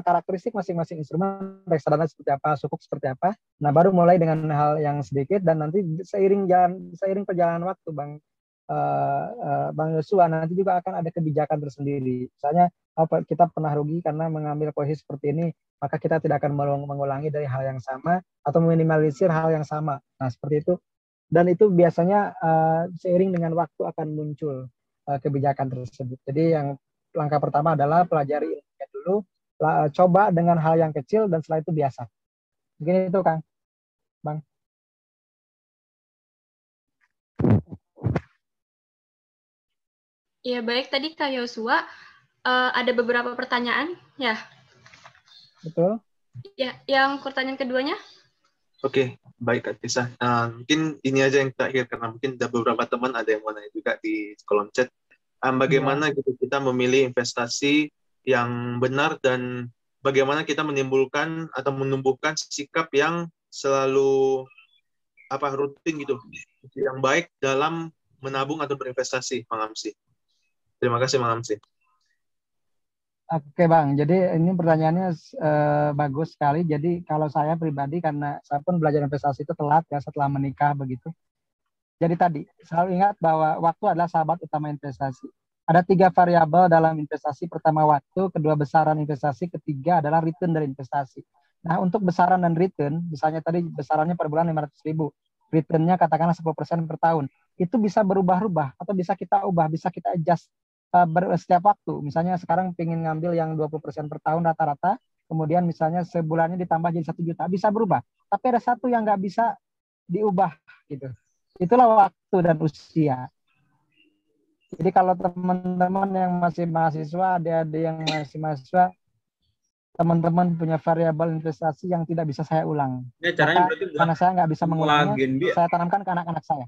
karakteristik masing-masing instrumen, reksadana seperti apa, sukuk seperti apa. Nah, baru mulai dengan hal yang sedikit dan nanti seiring perjalanan waktu, Bang Yosua, nanti juga akan ada kebijakan tersendiri. Misalnya kita pernah rugi karena mengambil posisi seperti ini, maka kita tidak akan mengulangi dari hal yang sama atau meminimalisir hal yang sama. Nah, seperti itu. Dan itu biasanya seiring dengan waktu akan muncul kebijakan tersebut. Jadi yang langkah pertama adalah pelajari ilmunya dulu, coba dengan hal yang kecil dan setelah itu biasa. Mungkin itu, Kang. Bang. Ya, baik. Tadi Kak Yosua ada beberapa pertanyaan, ya. Betul. Ya, yang pertanyaan keduanya? Oke, baik Kak Tisa. Mungkin ini aja yang terakhir karena mungkin ada beberapa teman ada yang mau nanya juga di kolom chat. Bagaimana gitu kita memilih investasi yang benar dan bagaimana kita menimbulkan atau menumbuhkan sikap yang selalu rutin gitu, yang baik dalam menabung atau berinvestasi, Bang Amsi. Terima kasih, Bang Amsi. Oke Bang, jadi ini pertanyaannya bagus sekali. Jadi kalau saya pribadi, karena saya pun belajar investasi itu telat ya setelah menikah begitu. Jadi tadi selalu ingat bahwa waktu adalah sahabat utama investasi. Ada 3 variabel dalam investasi. Pertama waktu, kedua besaran investasi, ketiga adalah return dari investasi. Nah, untuk besaran dan return, misalnya tadi besarannya per bulan 500.000, returnnya katakanlah 10% per tahun. Itu bisa berubah-ubah atau bisa kita ubah, bisa kita adjust setiap waktu. Misalnya sekarang ingin ngambil yang 20% per tahun rata-rata, kemudian misalnya sebulannya ditambah jadi 1 juta, bisa berubah. Tapi ada satu yang nggak bisa diubah gitu. Itulah waktu dan usia. Jadi kalau teman-teman yang masih mahasiswa, adik-adik yang masih mahasiswa, teman-teman punya variabel investasi yang tidak bisa saya ulang. Ya, caranya karena saya nggak bisa mengulangnya, saya tanamkan ke anak-anak saya.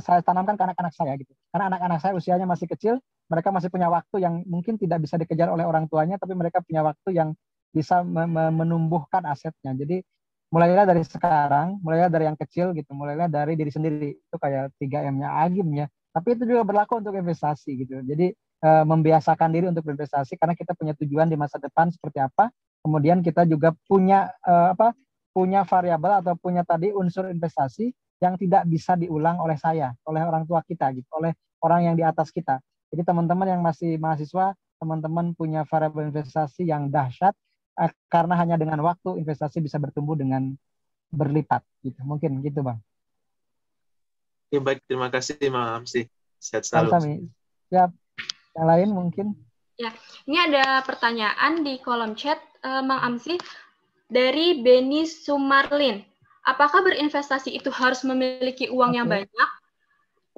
Saya tanamkan ke anak-anak saya gitu. Karena anak-anak saya usianya masih kecil, mereka masih punya waktu yang mungkin tidak bisa dikejar oleh orang tuanya, tapi mereka punya waktu yang bisa menumbuhkan asetnya. Jadi mulailah dari sekarang, mulailah dari yang kecil gitu, mulailah dari diri sendiri. Itu kayak 3M-nya Agim ya. Tapi itu juga berlaku untuk investasi gitu. Jadi membiasakan diri untuk berinvestasi karena kita punya tujuan di masa depan seperti apa. Kemudian kita juga punya punya variabel atau punya tadi unsur investasi yang tidak bisa diulang oleh saya, oleh orang tua kita gitu, oleh orang yang di atas kita. Jadi teman-teman yang masih mahasiswa, teman-teman punya variabel investasi yang dahsyat karena hanya dengan waktu investasi bisa bertumbuh dengan berlipat gitu. Mungkin gitu, Bang. Ya, baik, terima kasih Mang Amsi. Sehat selalu. Sami. Siap. Yang lain mungkin? Ya, ini ada pertanyaan di kolom chat, Mang Amsi, dari Beni Sumarlin. Apakah berinvestasi itu harus memiliki uang yang banyak?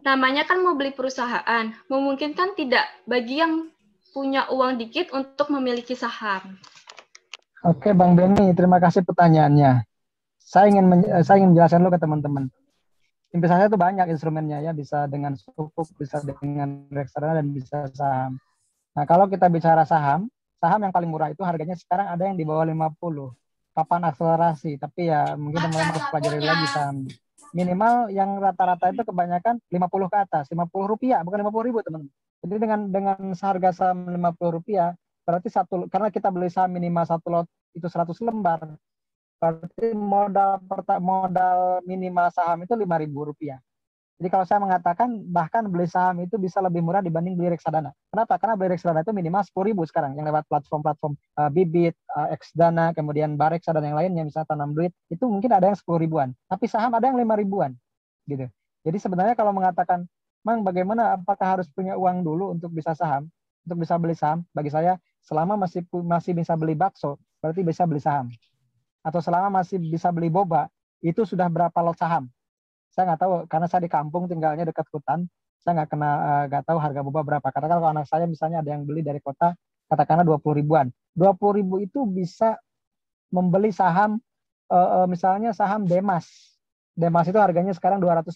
Namanya kan mau beli perusahaan. Memungkinkan tidak bagi yang punya uang dikit untuk memiliki saham? Oke, Bang Beni, terima kasih pertanyaannya. Saya ingin menjelaskan dulu ke teman-teman. Investasi itu banyak instrumennya ya, bisa dengan sukuk, bisa dengan reksadana, dan bisa saham. Nah, kalau kita bicara saham yang paling murah itu harganya sekarang ada yang di bawah 50. Papan akselerasi, tapi ya mungkin teman-teman harus pelajari lagi saham. Minimal yang rata-rata itu kebanyakan 50 ke atas, 50 rupiah, bukan 50 ribu teman-teman. Jadi dengan seharga saham 50 rupiah, berarti karena kita beli saham minimal satu lot itu 100 lembar, berarti modal minimal saham itu 5.000 rupiah. Jadi kalau saya mengatakan bahkan beli saham itu bisa lebih murah dibanding beli reksadana. Kenapa? Karena beli reksadana itu minimal 10.000 sekarang yang lewat platform-platform Bibit, Xdana, kemudian Bareksa dan yang lainnya, misalnya Tanam Duit, itu mungkin ada yang 10 ribuan. Tapi saham ada yang 5 ribuan. Gitu. Jadi sebenarnya kalau mengatakan, Mang, bagaimana, apakah harus punya uang dulu untuk bisa saham? Untuk bisa beli saham? Bagi saya, selama masih bisa beli bakso, berarti bisa beli saham. Atau selama masih bisa beli boba, itu sudah berapa lot saham? Saya nggak tahu, karena saya di kampung tinggalnya dekat hutan, saya nggak tahu harga boba berapa. Katakan kalau anak saya misalnya ada yang beli dari kota, katakanlah 20 ribuan. 20 ribu itu bisa membeli saham, misalnya saham Demas. Demas itu harganya sekarang 240.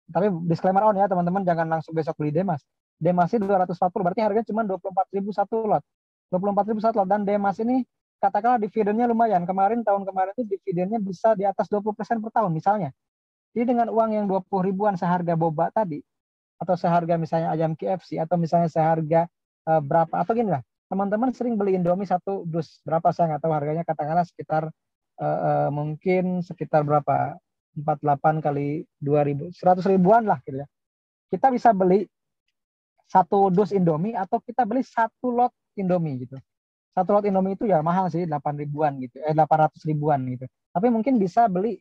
Tapi disclaimer on ya teman-teman, jangan langsung besok beli Demas. Demas itu 240, berarti harganya cuma 24 ribu satu lot. 24 ribu satu lot, dan Demas ini katakanlah dividennya lumayan. Tahun kemarin itu dividennya bisa di atas 20% per tahun misalnya. Jadi dengan uang yang 20 ribuan seharga boba tadi, atau seharga misalnya ayam KFC, atau misalnya seharga berapa, atau gini lah, teman-teman sering beli Indomie satu dus, berapa saya nggak tahu harganya, katakanlah sekitar mungkin sekitar berapa, 48 kali 2.000, 100 ribuan lah gitu ya. Kita bisa beli satu dus Indomie, atau kita beli satu lot Indomie gitu. Satu lot Indomie itu ya mahal sih, 8 ribuan gitu, 800 ribuan gitu. Tapi mungkin bisa beli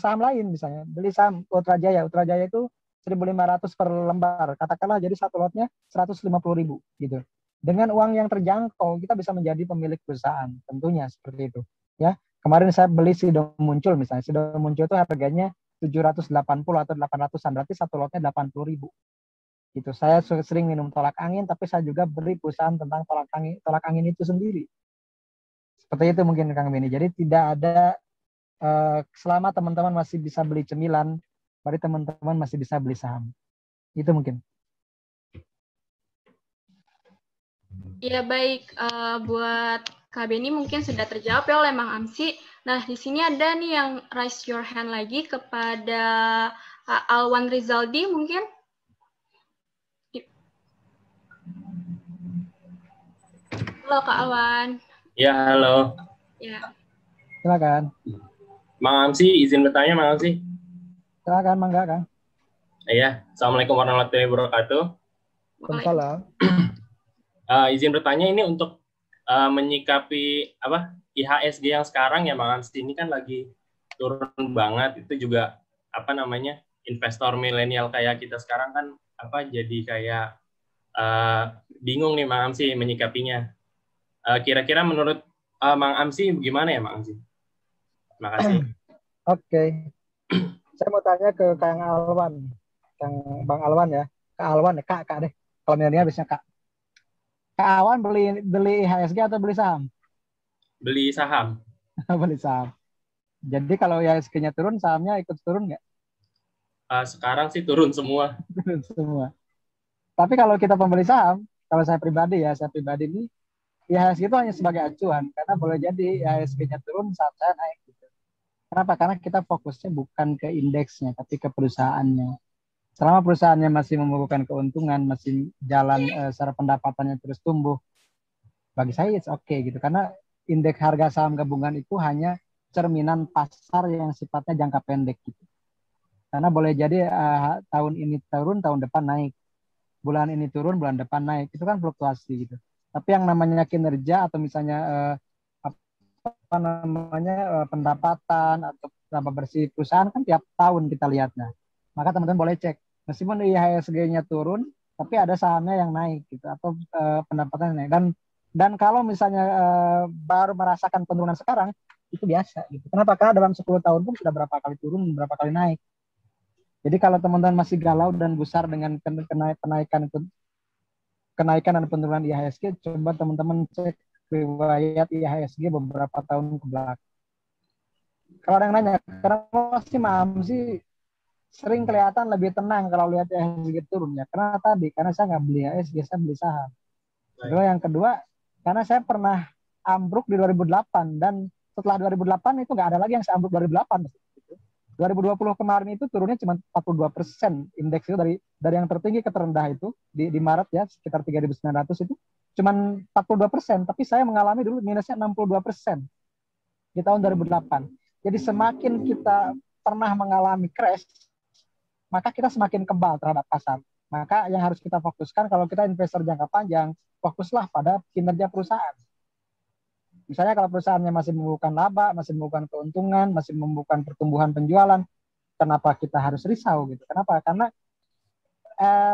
saham lain, misalnya beli saham Ultrajaya itu 1.500 per lembar, katakanlah, jadi satu lotnya 150 ribu gitu. Dengan uang yang terjangkau kita bisa menjadi pemilik perusahaan, tentunya seperti itu ya. Kemarin saya beli Sido Muncul misalnya, Sido Muncul itu harganya 780 atau 800-an, berarti satu lotnya 80 ribu gitu. Saya sering minum tolak angin, tapi saya juga beli perusahaan tentang tolak angin itu sendiri. Seperti itu mungkin Kang Beni. Jadi tidak ada, selama teman-teman masih bisa beli cemilan, berarti teman-teman masih bisa beli saham. Itu mungkin. Ya baik, buat Kak Beni mungkin sudah terjawab ya oleh Mang Amsi. Nah, di sini ada nih yang raise your hand lagi kepada Alwan Rizaldi mungkin. Halo Kak Alwan. Ya, halo. Ya. Silakan. Mang Amsi, izin bertanya Mang Amsi. Silakan, Mangga, Kang. Iya, Assalamualaikum warahmatullahi wabarakatuh. Waalaikumsalam. Izin bertanya ini untuk menyikapi IHSG yang sekarang ya Mang Amsi, ini kan lagi turun banget, itu juga investor milenial kayak kita sekarang kan jadi kayak bingung nih Mang Amsi menyikapinya. Kira-kira menurut Mang Amsi gimana ya Mang Amsi? Terima kasih. Oke. Saya mau tanya ke Kang Alwan. Bang Alwan ya. Kak Alwan ya, Kak deh. Kalau milenial biasanya Kak. Kak Alwan beli IHSG atau beli saham? Beli saham. Beli saham. Jadi kalau IHSG-nya turun, sahamnya ikut turun nggak? Sekarang sih turun semua. Turun semua. Tapi kalau kita pembeli saham, kalau saya pribadi ini, IHSG itu hanya sebagai acuan, karena boleh jadi IHSG-nya turun saat saya naik. Gitu. Kenapa? Karena kita fokusnya bukan ke indeksnya, tapi ke perusahaannya. Selama perusahaannya masih membukukan keuntungan, masih jalan secara pendapatannya terus tumbuh, bagi saya it's okay gitu. Karena indeks harga saham gabungan itu hanya cerminan pasar yang sifatnya jangka pendek gitu. Karena boleh jadi tahun ini turun, tahun depan naik. Bulan ini turun, bulan depan naik. Itu kan fluktuasi gitu. Tapi yang namanya kinerja atau misalnya pendapatan atau berapa bersih perusahaan kan tiap tahun kita lihatnya. maka teman-teman boleh cek. Meskipun IHSG-nya turun, tapi ada sahamnya yang naik gitu atau pendapatannya naik. Dan kalau misalnya baru merasakan penurunan sekarang, itu biasa gitu. Kenapa? Karena dalam 10 tahun pun sudah berapa kali turun, berapa kali naik. Jadi kalau teman-teman masih galau dan gusar dengan kenaikan dan penurunan IHSG, coba teman-teman cek riwayat IHSG beberapa tahun ke belakang. Kalau ada yang nanya, kenapa sih Mamsi sering kelihatan lebih tenang kalau lihat IHSG turun ya? Karena saya nggak beli IHSG, saya beli saham. Lalu yang kedua, karena saya pernah ambruk di 2008 dan setelah 2008 itu nggak ada lagi yang seambruk 2008. 2020 kemarin itu turunnya cuma 42%, indeks itu dari yang tertinggi ke terendah itu di Maret ya sekitar 3.900 itu cuma 42%, tapi saya mengalami dulu minusnya 62% di tahun 2008. Jadi semakin kita pernah mengalami crash, maka kita semakin kebal terhadap pasar. Maka yang harus kita fokuskan kalau kita investor jangka panjang, fokuslah pada kinerja perusahaan. Misalnya kalau perusahaannya masih membukukan laba, masih membukukan keuntungan, masih membukukan pertumbuhan penjualan, kenapa kita harus risau gitu? Kenapa? Karena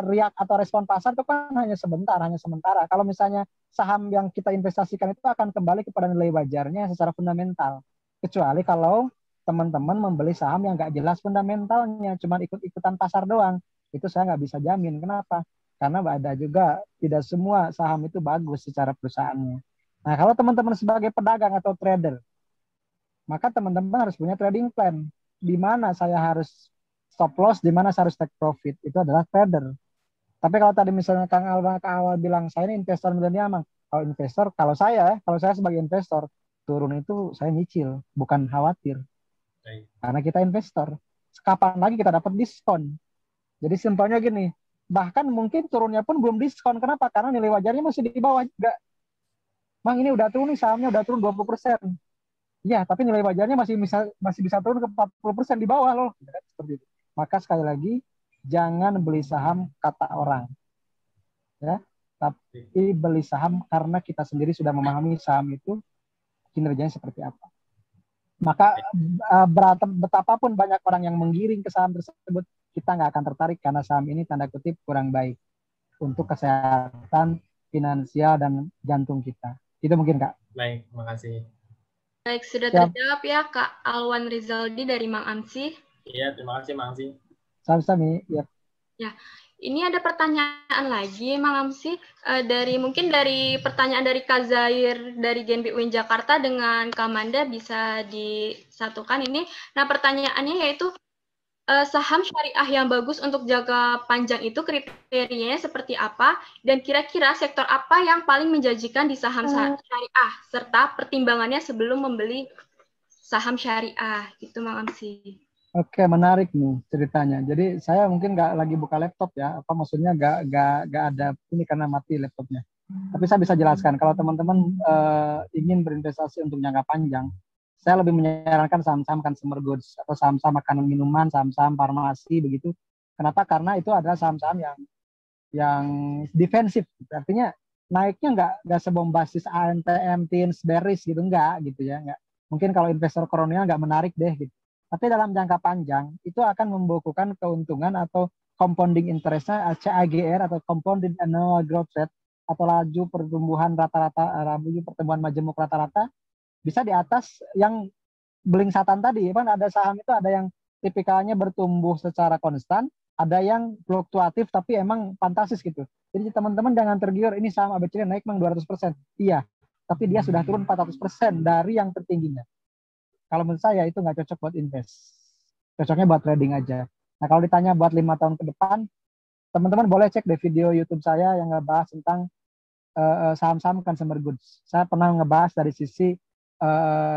riak atau respon pasar itu kan hanya sementara. Kalau misalnya saham yang kita investasikan itu akan kembali kepada nilai wajarnya secara fundamental. Kecuali kalau teman-teman membeli saham yang nggak jelas fundamentalnya, cuma ikut-ikutan pasar doang. Itu saya nggak bisa jamin. Kenapa? Karena ada juga tidak semua saham itu bagus secara perusahaannya. Nah, kalau teman-teman sebagai pedagang atau trader, maka teman-teman harus punya trading plan. Di mana saya harus stop loss, di mana saya harus take profit. Itu adalah trader. Tapi kalau tadi misalnya Kang awal bilang, saya ini investor milenial, Mang. Kalau saya sebagai investor, turun itu saya nyicil, bukan khawatir. Karena kita investor. Kapan lagi kita dapat diskon? Jadi simpelnya gini, bahkan mungkin turunnya pun belum diskon. Kenapa? Karena nilai wajarnya masih di bawah juga. Mang, ini udah turun nih, sahamnya udah turun 20%. Ya, tapi nilai wajarnya masih bisa turun ke 40% di bawah loh. Seperti itu. Maka sekali lagi, jangan beli saham kata orang. Ya, tapi beli saham karena kita sendiri sudah memahami saham itu kinerjanya seperti apa. Maka betapapun banyak orang yang menggiring ke saham tersebut, kita nggak akan tertarik karena saham ini tanda kutip kurang baik untuk kesehatan finansial dan jantung kita. Itu mungkin, Kak. Baik, makasih. Baik, sudah terjawab ya Kak Alwan Rizaldi dari Mang Amsi. Iya, terima kasih Mang Amsi. Sami-sami, ya. Ya, ini ada pertanyaan lagi Mang Amsi, mungkin dari pertanyaan dari Kak Zair dari Genbi UIN Jakarta dengan Kak Manda bisa disatukan ini. Nah, pertanyaannya yaitu saham syariah yang bagus untuk jangka panjang itu kriterianya seperti apa, dan kira-kira sektor apa yang paling menjanjikan di saham syariah, serta pertimbangannya sebelum membeli saham syariah, gitu Mang Amsi. Oke, menarik nih ceritanya. Jadi saya mungkin nggak lagi buka laptop ya, maksudnya nggak ada ini karena mati laptopnya. Tapi saya bisa jelaskan kalau teman-teman ingin berinvestasi untuk jangka panjang, saya lebih menyarankan saham-saham consumer goods atau saham-saham makanan minuman, saham-saham farmasi begitu. Kenapa? Karena itu adalah saham-saham yang defensif. Artinya naiknya nggak sebombastis ANTM, TINS, Beris gitu, nggak gitu ya. Nggak. Mungkin kalau investor kolonial nggak menarik deh gitu. Tapi dalam jangka panjang itu akan membukukan keuntungan atau compounding interest-nya CAGR atau compounded annual growth rate atau laju pertumbuhan majemuk rata-rata bisa di atas yang belingsatan tadi. Kan ada saham itu ada yang tipikalnya bertumbuh secara konstan, ada yang fluktuatif tapi emang fantastis gitu. Jadi teman-teman jangan tergiur ini saham ABC naik memang 200%. Iya, tapi dia sudah turun 400% dari yang tertingginya. Kalau menurut saya itu nggak cocok buat invest. Cocoknya buat trading aja. Nah, kalau ditanya buat 5 tahun ke depan, teman-teman boleh cek deh video YouTube saya yang ngebahas tentang saham-saham consumer goods. Saya pernah ngebahas dari sisi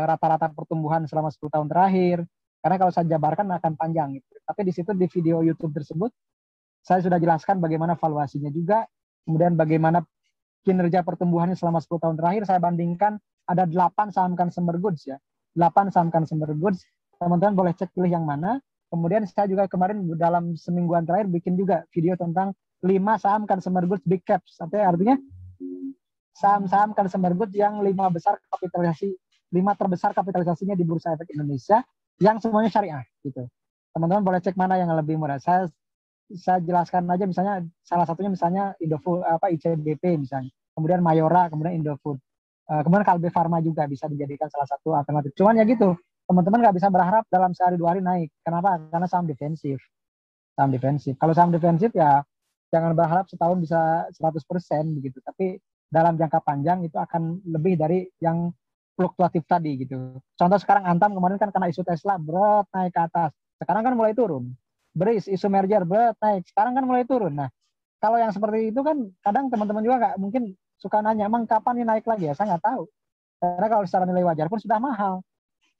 rata-rata pertumbuhan selama 10 tahun terakhir. Karena kalau saya jabarkan akan panjang gitu. Tapi di situ di video YouTube tersebut saya sudah jelaskan bagaimana valuasinya juga, kemudian bagaimana kinerja pertumbuhannya selama 10 tahun terakhir. Saya bandingkan ada 8 saham consumer goods ya. 8 saham consumer goods. Teman-teman boleh cek pilih yang mana. Kemudian saya juga kemarin dalam semingguan terakhir bikin juga video tentang 5 saham consumer goods big caps. Artinya saham-saham consumer goods yang 5 terbesar kapitalisasinya di Bursa Efek Indonesia yang semuanya syariah gitu. Teman-teman boleh cek mana yang lebih murah. Saya jelaskan aja, misalnya salah satunya misalnya Indofood, ICBP misalnya, kemudian Mayora, kemudian Indofood, kemudian Kalbe Farma juga bisa dijadikan salah satu alternatif. Cuman ya gitu, teman-teman nggak bisa berharap dalam sehari 2 hari naik. Kenapa? Karena saham defensif. Saham defensif. Kalau saham defensif ya jangan berharap setahun bisa 100% begitu. Tapi dalam jangka panjang itu akan lebih dari yang fluktuatif tadi gitu. Contoh sekarang Antam kemarin kan kena isu Tesla, berat naik ke atas. Sekarang kan mulai turun. BRIS, isu merger, berat naik. Sekarang kan mulai turun. Nah, kalau yang seperti itu kan kadang teman-teman juga nggak mungkin suka nanya, emang kapan ini naik lagi ya? Saya nggak tahu. Karena kalau secara nilai wajar pun sudah mahal.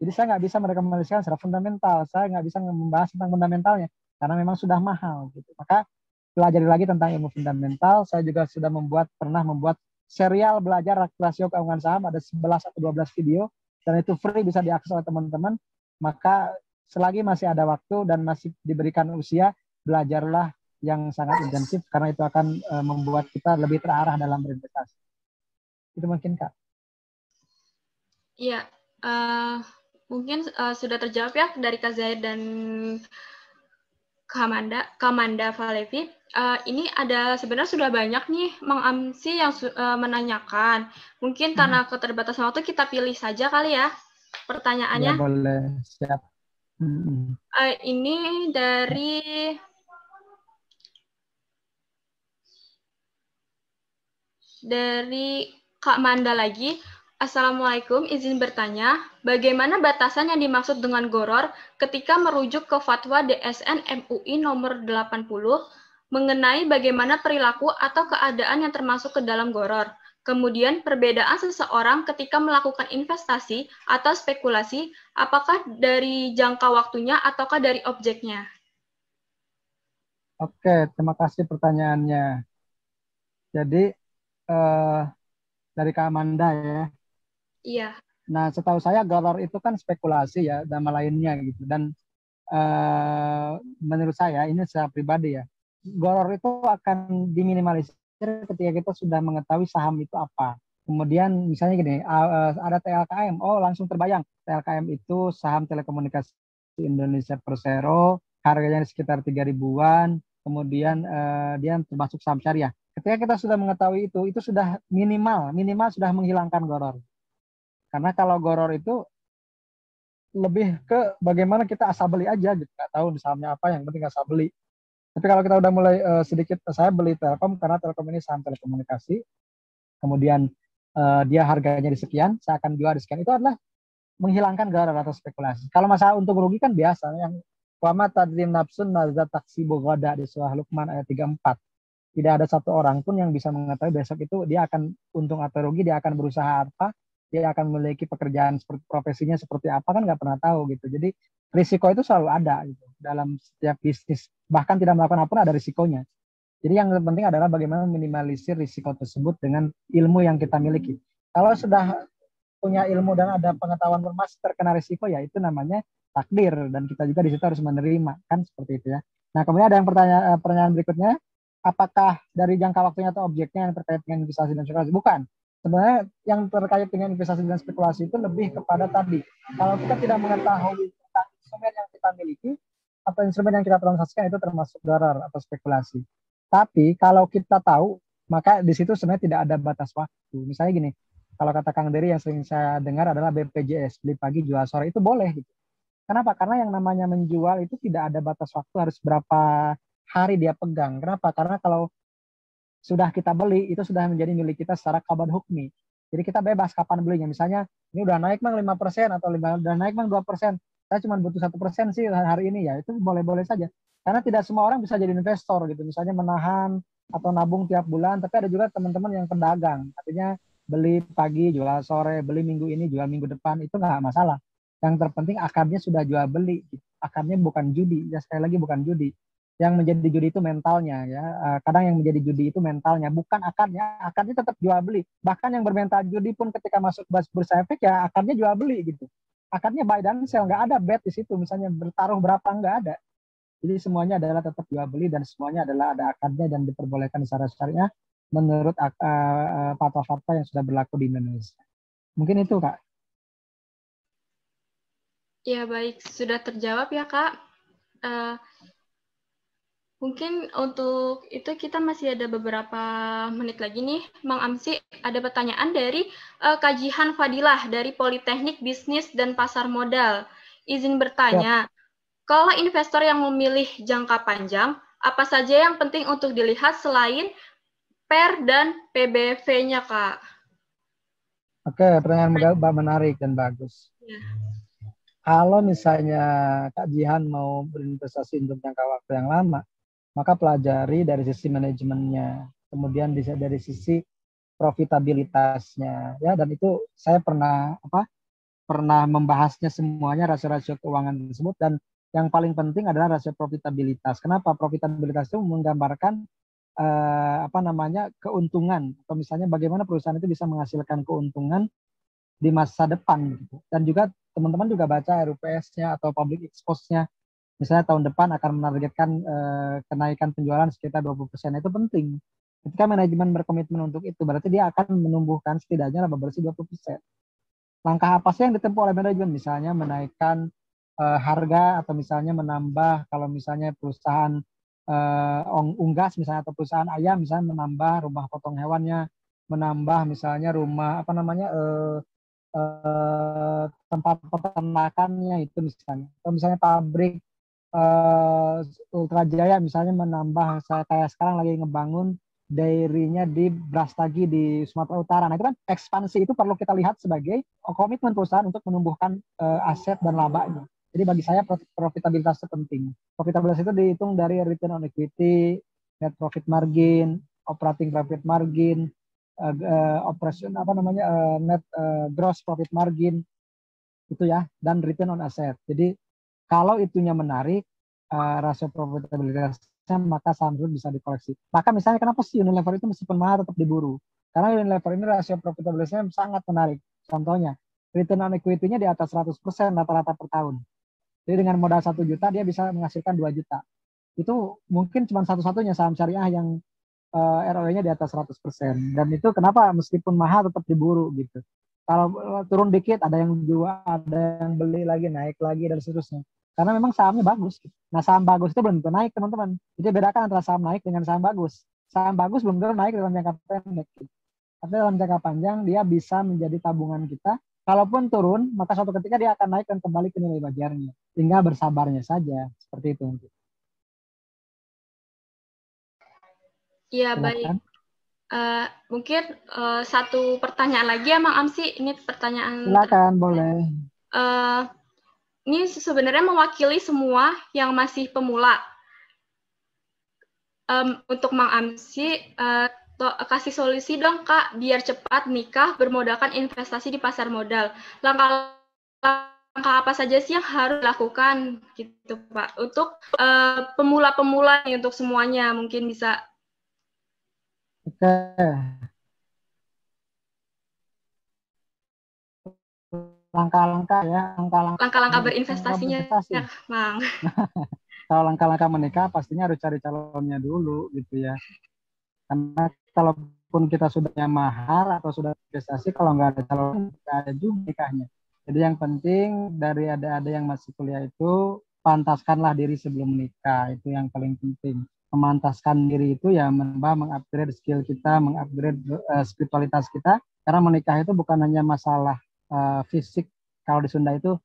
Jadi saya nggak bisa merekomendasikan secara fundamental. Saya nggak bisa membahas tentang fundamentalnya. Karena memang sudah mahal. Gitu. Maka pelajari lagi tentang ilmu fundamental. Saya juga sudah pernah membuat serial belajar rasio keuangan saham. Ada 11 atau 12 video. Dan itu free, bisa diakses oleh teman-teman. Maka selagi masih ada waktu dan masih diberikan usia, belajarlah yang sangat intensif karena itu akan membuat kita lebih terarah dalam berinvestasi. Itu mungkin Kak. Iya, mungkin sudah terjawab ya dari Kak Zaid dan Kamanda Valevi. Ini ada sebenarnya sudah banyak nih Mang Amsi yang menanyakan. Mungkin karena keterbatasan waktu kita pilih saja kali ya pertanyaannya. Ya boleh, siap. Ini dari Kak Manda lagi. Assalamualaikum, izin bertanya, bagaimana batasan yang dimaksud dengan goror ketika merujuk ke fatwa DSN MUI nomor 80 mengenai bagaimana perilaku atau keadaan yang termasuk ke dalam goror? Kemudian perbedaan seseorang ketika melakukan investasi atau spekulasi, apakah dari jangka waktunya ataukah dari objeknya? Oke, terima kasih pertanyaannya. Jadi dari Kak Amanda ya. Iya. Nah, setahu saya goror itu kan spekulasi ya, nama lainnya gitu. Dan menurut saya, ini secara pribadi ya, goror itu akan diminimalisir ketika kita sudah mengetahui saham itu apa. Kemudian misalnya gini, ada TLKM, oh langsung terbayang. TLKM itu saham telekomunikasi Indonesia Persero, harganya sekitar 3 ribuan, kemudian dia termasuk saham syariah. Ketika kita sudah mengetahui itu sudah minimal sudah menghilangkan goror. Karena kalau goror itu lebih ke bagaimana kita asal beli aja gitu, nggak tahu di sahamnya apa, yang penting asal beli. Tapi kalau kita udah mulai sedikit, saya beli Telkom karena Telkom ini saham telekomunikasi, kemudian dia harganya di sekian, saya akan jual di sekian, itu adalah menghilangkan goror atau spekulasi. Kalau masalah untuk rugi kan biasa, yang wama tadrim nafsun mazat taksibu ghadan di surah Luqman ayat 34. Tidak ada satu orang pun yang bisa mengetahui besok itu dia akan untung atau rugi, dia akan berusaha apa, dia akan memiliki pekerjaan seperti profesinya seperti apa, kan nggak pernah tahu gitu. Jadi risiko itu selalu ada gitu dalam setiap bisnis, bahkan tidak melakukan apapun ada risikonya. Jadi yang penting adalah bagaimana minimalisir risiko tersebut dengan ilmu yang kita miliki. Kalau sudah punya ilmu dan ada pengetahuan masih terkena risiko, ya itu namanya takdir, dan kita juga di situ harus menerima, kan seperti itu ya. Nah, kemudian ada yang pertanyaan berikutnya, apakah dari jangka waktunya atau objeknya yang terkait dengan investasi dan spekulasi? Bukan. Sebenarnya yang terkait dengan investasi dan spekulasi itu lebih kepada tadi. Kalau kita tidak mengetahui tentang instrumen yang kita miliki atau instrumen yang kita transaksikan, itu termasuk goror atau spekulasi. Tapi kalau kita tahu, maka di situ sebenarnya tidak ada batas waktu. Misalnya gini, kalau kata Kang Dery yang sering saya dengar adalah BPJS, beli pagi jual sore, itu boleh gitu. Kenapa? Karena yang namanya menjual itu tidak ada batas waktu, harus berapa hari dia pegang. Kenapa? Karena kalau sudah kita beli, itu sudah menjadi milik kita secara qabad hukmi. Jadi kita bebas kapan belinya. Misalnya, ini udah naik mang 5% atau udah naik mang 2%. Saya cuma butuh 1% sih hari ini, ya itu boleh-boleh saja. Karena tidak semua orang bisa jadi investor gitu. Misalnya menahan atau nabung tiap bulan, tapi ada juga teman-teman yang pedagang. Artinya beli pagi, jual sore, beli minggu ini, jual minggu depan, itu nggak masalah. Yang terpenting akarnya sudah jual beli. Akarnya bukan judi. Ya sekali lagi bukan judi. Yang menjadi judi itu mentalnya ya. Kadang yang menjadi judi itu mentalnya, bukan akarnya. Akarnya tetap jual beli. Bahkan yang bermental judi pun ketika masuk bursa efek ya akarnya jual beli gitu. Akarnya buy dan sell, nggak ada bet di situ. Misalnya bertaruh berapa, nggak ada. Jadi semuanya adalah tetap jual beli dan semuanya adalah ada akarnya dan diperbolehkan secara syariah menurut fatwa-fatwa yang sudah berlaku di Indonesia. Mungkin itu Kak. Ya baik, sudah terjawab ya Kak. Eh, Mungkin untuk itu kita masih ada beberapa menit lagi nih, Mang Amsi. Ada pertanyaan dari Kajihan Fadilah dari Politeknik Bisnis dan Pasar Modal. Izin bertanya, kalau investor yang memilih jangka panjang, apa saja yang penting untuk dilihat selain PER dan PBV-nya, Kak? Oke, pertanyaan menarik dan bagus. Ya. Kalau misalnya Kak Jihan mau berinvestasi untuk jangka waktu yang lama, maka pelajari dari sisi manajemennya, kemudian dari sisi profitabilitasnya, ya. Dan itu saya pernah membahasnya semuanya, rasio-rasio keuangan tersebut, dan yang paling penting adalah rasio profitabilitas. Kenapa? Profitabilitas itu menggambarkan keuntungan, atau misalnya bagaimana perusahaan itu bisa menghasilkan keuntungan di masa depan gitu. Dan juga teman-teman juga baca RUPS-nya atau public expose-nya. Misalnya tahun depan akan menargetkan kenaikan penjualan sekitar 20%. Itu penting. Ketika manajemen berkomitmen untuk itu, berarti dia akan menumbuhkan setidaknya laba bersih 20%. Langkah apa sih yang ditempuh oleh manajemen? Misalnya menaikkan harga, atau misalnya menambah, kalau misalnya perusahaan unggas misalnya, atau perusahaan ayam misalnya menambah rumah potong hewannya, menambah misalnya rumah tempat peternakannya itu misalnya, atau misalnya pabrik Ultra Jaya misalnya menambah, saya kayak sekarang lagi ngebangun dairy-nya di Brastagi di Sumatera Utara. Nah itu kan ekspansi, itu perlu kita lihat sebagai komitmen perusahaan untuk menumbuhkan aset dan labanya. Jadi bagi saya profitabilitas itu penting. Profitabilitas itu dihitung dari return on equity, net profit margin, operating profit margin, net gross profit margin itu ya, dan return on asset. Jadi kalau itunya menarik, rasio profitabilitasnya, maka saham tersebut bisa dikoleksi. Maka misalnya kenapa sih Unilever itu meskipun mahal tetap diburu? Karena Unilever ini rasio profitabilitasnya sangat menarik. Contohnya, return on equity-nya di atas 100% rata-rata per tahun. Jadi dengan modal 1 juta, dia bisa menghasilkan 2 juta. Itu mungkin cuma satu-satunya saham syariah yang ROE-nya di atas 100%. Dan itu kenapa meskipun mahal tetap diburu gitu. Kalau turun dikit ada yang jual, ada yang beli lagi, naik lagi, dan seterusnya. Karena memang sahamnya bagus. Nah, saham bagus itu belum tentu naik, teman-teman. Jadi bedakan antara saham naik dengan saham bagus. Saham bagus belum tentu naik dalam jangka pendek. Tapi dalam jangka panjang dia bisa menjadi tabungan kita. Kalaupun turun, maka suatu ketika dia akan naik dan kembali ke nilai wajarnya. Tinggal bersabarnya saja. Seperti itu. Iya, baik. Mungkin satu pertanyaan lagi ya, Mang Amsi. Ini pertanyaan. Silakan, boleh. Ini sebenarnya mewakili semua yang masih pemula. Untuk Mang Amsi, kasih solusi dong, Kak, biar cepat nikah bermodalkan investasi di pasar modal. Langkah apa saja sih yang harus dilakukan, gitu, Pak? Untuk pemula-pemula nih, untuk semuanya mungkin bisa. Oke. Langkah-langkah ya, langkah-langkah berinvestasinya, ya, Mang. Kalau langkah-langkah menikah pastinya harus cari calonnya dulu gitu ya. Karena kalaupun kita sudahnya mahar atau sudah investasi, kalau nggak ada calon, nggak ada juga nikahnya. Jadi yang penting dari ada yang masih kuliah itu, pantaskanlah diri sebelum menikah. Itu yang paling penting. Memantaskan diri itu ya mengupgrade skill kita, mengupgrade spiritualitas kita. Karena menikah itu bukan hanya masalah fisik. Kalau di Sunda itu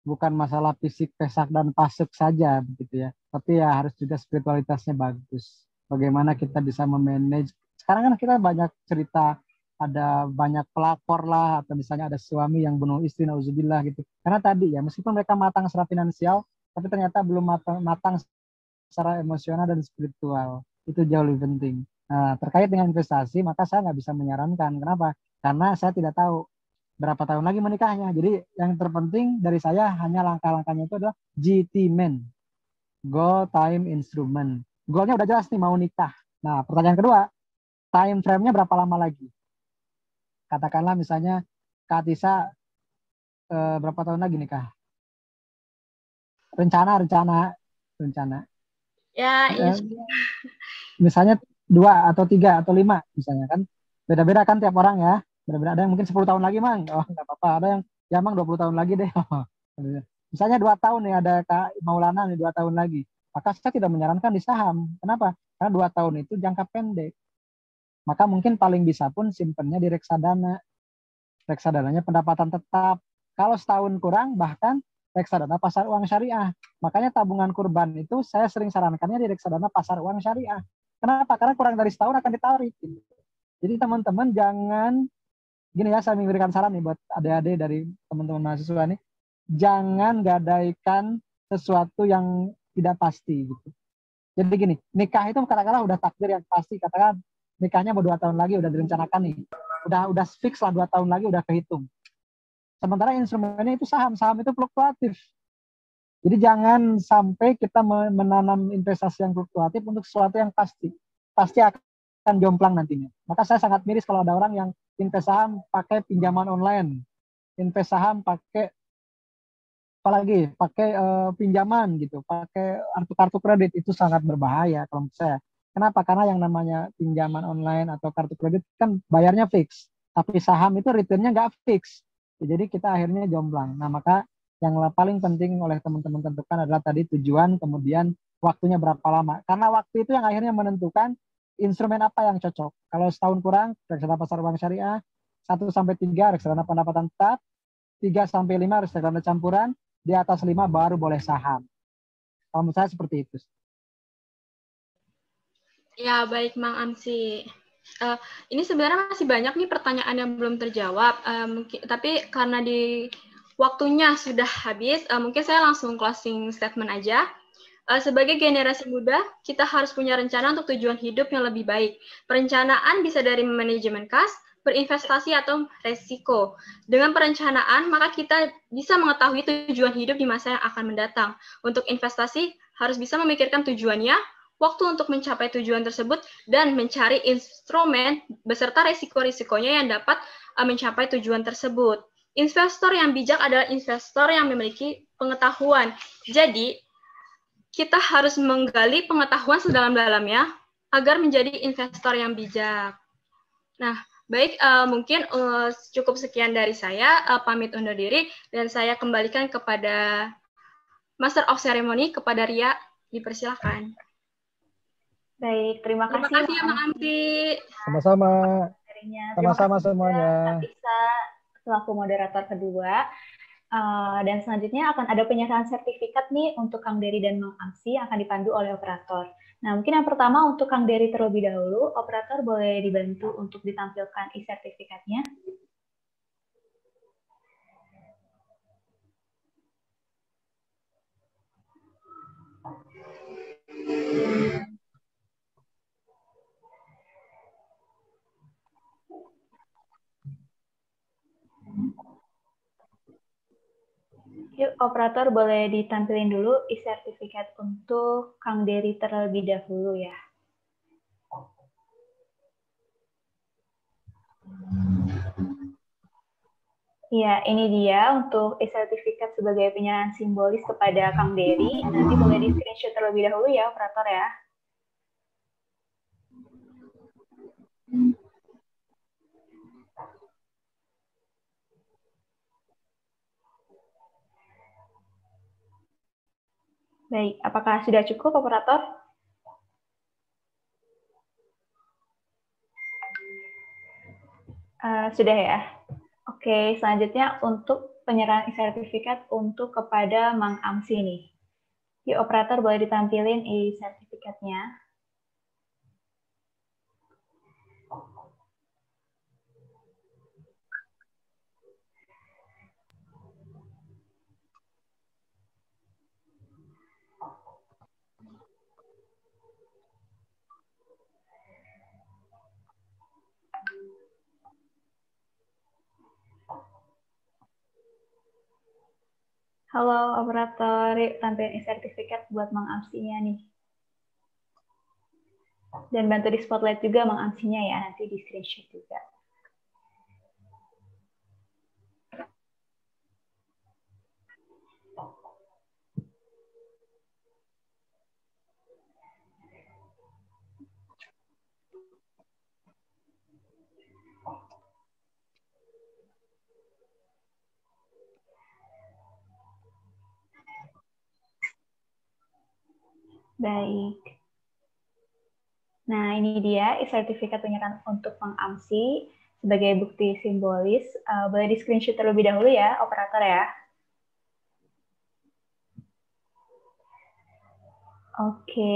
bukan masalah fisik, pesak dan pasuk saja begitu ya. Tapi ya harus juga spiritualitasnya bagus. Bagaimana kita bisa memanage. Sekarang kan kita banyak cerita, ada banyak pelakor lah, atau misalnya ada suami yang bunuh istri, nauzubillah gitu. Karena tadi ya, meskipun mereka matang secara finansial, tapi ternyata belum matang secara emosional dan spiritual. Itu jauh lebih penting. Nah, terkait dengan investasi, maka saya nggak bisa menyarankan. Kenapa? Karena saya tidak tahu berapa tahun lagi menikahnya. Jadi yang terpenting dari saya hanya langkah-langkahnya itu adalah GT Men. Goal, time, instrument. Goalnya udah jelas nih, mau nikah. Nah, pertanyaan kedua, time frame-nya berapa lama lagi? Katakanlah misalnya Kak Tisa berapa tahun lagi nikah? Rencana. Ya, iya. Misalnya 2 atau 3 atau 5 misalnya kan. Beda-beda kan tiap orang ya. Beda-beda, ada yang mungkin 10 tahun lagi, Mang. Oh, nggak apa-apa. Ada yang, ya Mang 20 tahun lagi deh. Misalnya 2 tahun nih ada Kak Maulana nih 2 tahun lagi, maka saya tidak menyarankan di saham. Kenapa? Karena 2 tahun itu jangka pendek. Maka mungkin paling bisa pun simpennya di reksadana. Reksadananya pendapatan tetap. Kalau setahun kurang, bahkan reksadana pasar uang syariah. Makanya tabungan kurban itu saya sering sarankannya di reksadana pasar uang syariah. Kenapa? Karena kurang dari setahun akan ditarik. Jadi teman-teman jangan, gini ya, saya memberikan saran nih buat adik-adik dari teman-teman mahasiswa nih, jangan gadaikan sesuatu yang tidak pasti gitu. Jadi gini, nikah itu katakanlah udah takdir yang pasti, katakan nikahnya mau 2 tahun lagi udah direncanakan nih, udah fix lah 2 tahun lagi udah kehitung. Sementara instrumennya itu saham, saham itu fluktuatif. Jadi jangan sampai kita menanam investasi yang fluktuatif untuk sesuatu yang pasti akan jomplang nantinya. Maka saya sangat miris kalau ada orang yang invest saham pakai pinjaman online, invest saham pakai apalagi pakai pinjaman gitu, pakai kartu kredit, itu sangat berbahaya kalau menurut saya. Kenapa? Karena yang namanya pinjaman online atau kartu kredit kan bayarnya fix, tapi saham itu returnnya nggak fix. Jadi kita akhirnya jomplang. Nah maka yang paling penting oleh teman-teman tentukan adalah tadi tujuan, kemudian waktunya berapa lama. Karena waktu itu yang akhirnya menentukan instrumen apa yang cocok. Kalau setahun kurang, reksadana pasar uang syariah, 1-3 reksadana pendapatan tetap, 3-5 reksadana campuran, di atas 5 baru boleh saham. Kalau menurut saya seperti itu. Ya, baik Mang Amsi. Ini sebenarnya masih banyak nih pertanyaan yang belum terjawab, tapi karena di waktunya sudah habis, mungkin saya langsung closing statement aja. Sebagai generasi muda, kita harus punya rencana untuk tujuan hidup yang lebih baik. Perencanaan bisa dari manajemen kas, berinvestasi, atau resiko. Dengan perencanaan, maka kita bisa mengetahui tujuan hidup di masa yang akan mendatang. Untuk investasi, harus bisa memikirkan tujuannya, waktu untuk mencapai tujuan tersebut, dan mencari instrumen beserta risiko-risikonya yang dapat mencapai tujuan tersebut. Investor yang bijak adalah investor yang memiliki pengetahuan. Jadi, kita harus menggali pengetahuan sedalam-dalamnya agar menjadi investor yang bijak. Nah, baik, mungkin cukup sekian dari saya, pamit undur diri, dan saya kembalikan kepada Master of Ceremony, kepada Ria, dipersilakan. Baik, terima kasih ya Mang Amsi. Sama-sama. Sama-sama semuanya. Bisa selaku moderator kedua. Dan selanjutnya akan ada penyerahan sertifikat nih untuk Kang Dery dan Mang Amsi yang akan dipandu oleh operator. Nah, mungkin yang pertama untuk Kang Dery terlebih dahulu, operator boleh dibantu untuk ditampilkan e-sertifikatnya. Yuk, operator boleh ditampilin dulu e-sertifikat untuk Kang Dery terlebih dahulu ya. Ya, ini dia untuk e-sertifikat sebagai penyerahan simbolis kepada Kang Dery. Nanti boleh di screenshot terlebih dahulu ya, operator ya. Baik, apakah sudah cukup, operator? Sudah ya? Oke, selanjutnya untuk penyerahan e-sertifikat untuk kepada Mang Amsi nih. Yuk, operator boleh ditampilin e-sertifikatnya. Halo operator, tampilin e-sertifikat buat Mang Amsinya nih. Dan bantu di spotlight juga Mang Amsinya ya, nanti di screenshot juga. Baik. Nah, ini dia sertifikat penyerahan untuk mengamsi sebagai bukti simbolis. Boleh di-screenshot terlebih dahulu ya, operator ya. Oke,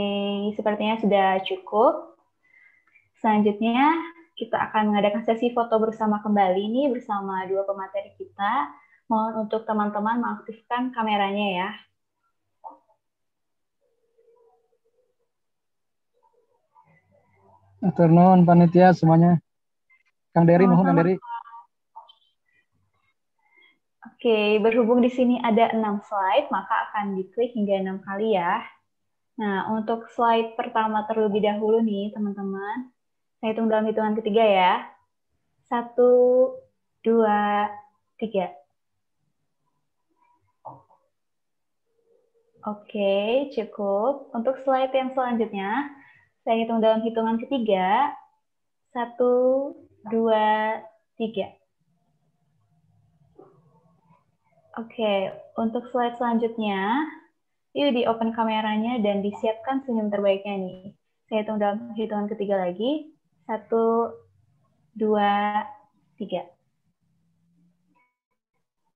sepertinya sudah cukup. Selanjutnya, kita akan mengadakan sesi foto bersama kembali nih bersama dua pemateri kita. Mohon untuk teman-teman mengaktifkan kameranya ya. Turun panitia semuanya. Kang Dery, mohon Kang Dery. Oke, berhubung di sini ada 6 slide, maka akan diklik hingga 6 kali ya. Nah, untuk slide pertama terlebih dahulu nih, teman-teman. Saya hitung dalam hitungan ketiga ya. 1, 2, 3. Oke, cukup. Untuk slide yang selanjutnya, saya hitung dalam hitungan ketiga. 1, 2, 3. Oke, untuk slide selanjutnya, yuk di open kameranya dan disiapkan senyum terbaiknya nih. Saya hitung dalam hitungan ketiga lagi. 1, 2, 3.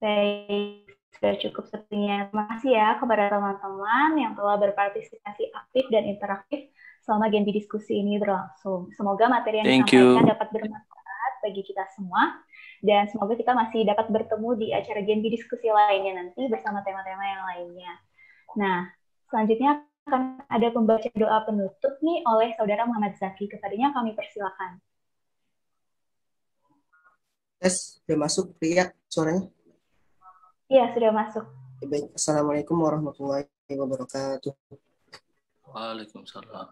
Baik, sudah cukup sepertinya. Terima kasih ya kepada teman-teman yang telah berpartisipasi aktif dan interaktif selama Genbi diskusi ini berlangsung. Semoga materi yang disampaikan dapat bermanfaat bagi kita semua. Dan semoga kita masih dapat bertemu di acara Genbi diskusi lainnya nanti bersama tema-tema yang lainnya. Nah, selanjutnya akan ada pembaca doa penutup nih oleh Saudara Muhammad Zaki. Kepadanya kami persilakan. Tes, sudah masuk, Pria, suaranya? Iya, sudah masuk. Baik, Assalamualaikum warahmatullahi wabarakatuh. Waalaikumsalam.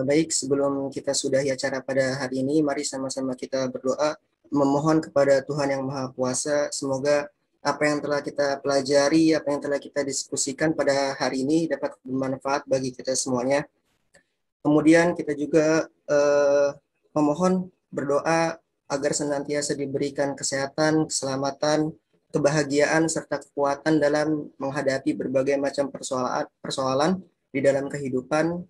Baik, sebelum kita sudahi acara pada hari ini, mari sama-sama kita berdoa, memohon kepada Tuhan Yang Maha Kuasa, semoga apa yang telah kita pelajari, apa yang telah kita diskusikan pada hari ini dapat bermanfaat bagi kita semuanya. Kemudian kita juga memohon berdoa agar senantiasa diberikan kesehatan, keselamatan, kebahagiaan, serta kekuatan dalam menghadapi berbagai macam persoalan di dalam kehidupan.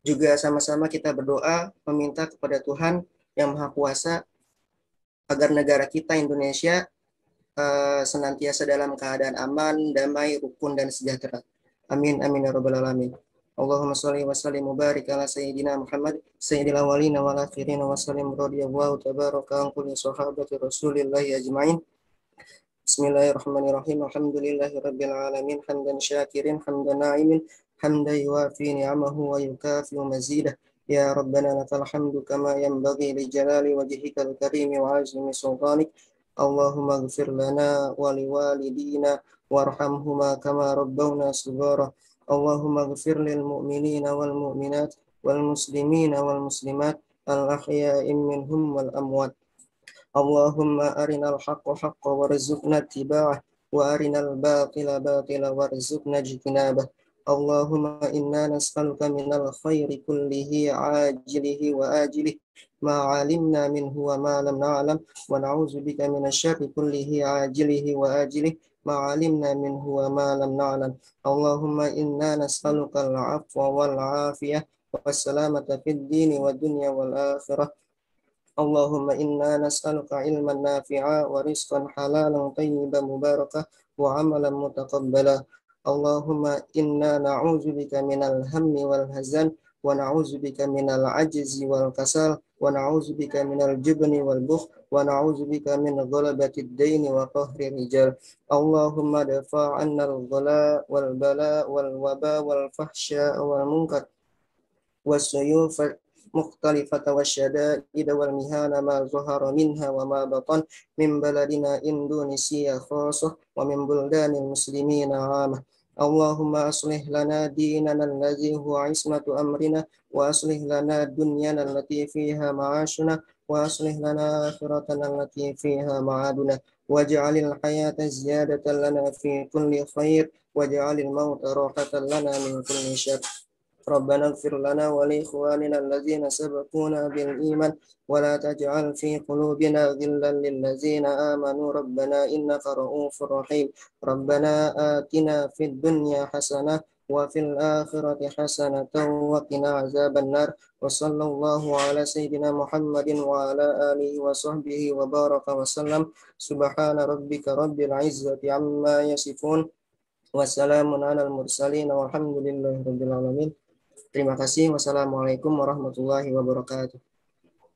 Juga sama-sama kita berdoa meminta kepada Tuhan Yang Maha Kuasa agar negara kita Indonesia senantiasa dalam keadaan aman, damai, rukun, dan sejahtera. Amin, amin, ya rabbal alamin. Allahumma sholli wa sallim wa barik ala sayyidina Muhammad sayyidil awwalin wal akhirin wa sallim radhiyallahu tabaraka an kulli sahabati Rasulillahi ajmain. Bismillahirrahmanirrahim. Alhamdulillahirabbil alamin hamdan syakirin hamdan na'imin hamdan yuwafi ni'amahu wa yukafi'u mazidah. Ya Rabbana lakal hamdu kama yanbaghi li jalali wajhikal karim wa azimi sultanik. Allahumma ighfir lana wa liwalidina warhamhuma kama rabbawna shighara. Allahumma ighfir lil mu'minina wal mu'minat wal muslimina wal muslimat al ahya'i minhum wal amwat. Allahumma arinal haqqa haqqa warzuqna ittiba'ah wa arinal batila batila warzuqna ijtinabah. Allahumma inna nas'aluka minal khairi kullihi ajilihi wa ajilihi ma 'alimna minhu wa ma lam na'lam wa na'udzubika minasyarri kullihi ajilihi wa ajilihi ma 'alimna minhu wa ma lam na'lam. Allahumma inna nas'aluka al-'afwa wal 'afiyah wassalamata fid dini wad dunya wal akhirah. Allahumma inna nas'aluka ilman nafi'a wa rizqan halalan tayyiban mubarakah wa amalan mutaqabbala. Allahumma inna na'udzubika minal hammi wal hazan wa na'udzubika minal ajzi wal kasal wa na'udzubika minal jubni wal bukh wa na'udzubika min ghalabatid daini wa qahri rijal. Allahumma dafa' 'annal ghala wal bala wal waba wal fahsya wal munkar was-suyuf مختلفة والشدائد والمهان ما ظهر منها وما بطن من بلدنا إندونيسيا خاصة ومن بلدان المسلمين عامة. اللهم أصلح لنا ديننا الذي هو عصمة أمرنا وأصلح لنا دنيانا التي فيها معاشنا وأصلح لنا آخرتنا التي فيها معادنا واجعل الحياة زيادة لنا في كل خير واجعل الموت راحة لنا من كل شر. ربنا اغفر لنا ولإخواننا الذين سبقونا بالإيمان ولا تجعل في قلوبنا غلا للذين آمنوا ربنا إنك رؤوف رحيم. ربنا آتنا في الدنيا حسنة وفي الآخرة حسنة وقنا عذاب النار وصلى الله على سيدنا محمد وعلى آله وصحبه وبارك وسلم سبحان ربك رب العزة عما يصفون وسلام على المرسلين والحمد لله رب العالمين. Terima kasih. Wassalamualaikum warahmatullahi wabarakatuh.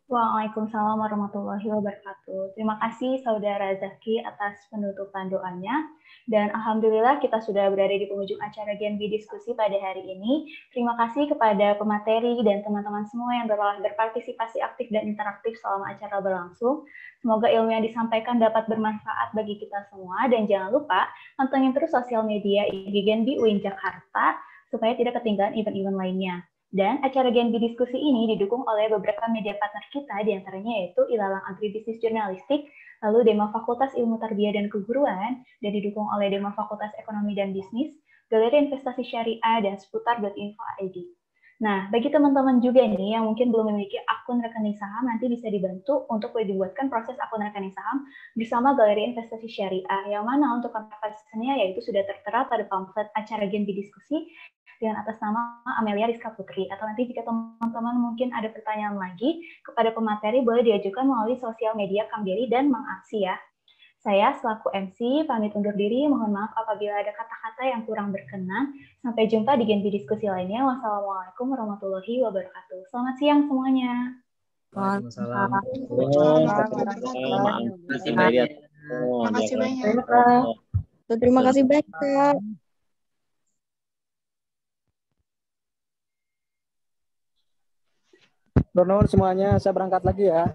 Waalaikumsalam warahmatullahi wabarakatuh. Terima kasih Saudara Zaki atas penutupan doanya. Dan Alhamdulillah kita sudah berada di penghujung acara Gen B Diskusi pada hari ini. Terima kasih kepada pemateri dan teman-teman semua yang telah berpartisipasi aktif dan interaktif selama acara berlangsung. Semoga ilmu yang disampaikan dapat bermanfaat bagi kita semua. Dan jangan lupa pantengin terus sosial media IG Gen B UIN Jakarta supaya tidak ketinggalan event-event lainnya. Dan acara Gen B Diskusi ini didukung oleh beberapa media partner kita, diantaranya yaitu Ilalang Agribisnis Jurnalistik, lalu Dema Fakultas Ilmu Tarbiyah dan Keguruan, dan didukung oleh Dema Fakultas Ekonomi dan Bisnis, Galeri Investasi Syariah, dan seputar.info.id. Nah, bagi teman-teman juga nih yang mungkin belum memiliki akun rekening saham, nanti bisa dibantu untuk dibuatkan proses akun rekening saham bersama Galeri Investasi Syariah, yang mana untuk kontak personnya yaitu sudah tertera pada pamflet acara Gen B Diskusi, dengan atas nama Amelia Rizka Putri. Atau nanti jika teman-teman mungkin ada pertanyaan lagi kepada pemateri, boleh diajukan melalui sosial media Kang Dery dan Mang Aksi ya. Saya selaku MC pamit undur diri, mohon maaf apabila ada kata-kata yang kurang berkenan. Sampai jumpa di Gen B Diskusi lainnya. Wassalamualaikum warahmatullahi wabarakatuh. Selamat siang semuanya. Waalaikumsalam. Terima kasih banyak. Nuhun semuanya, saya berangkat lagi ya.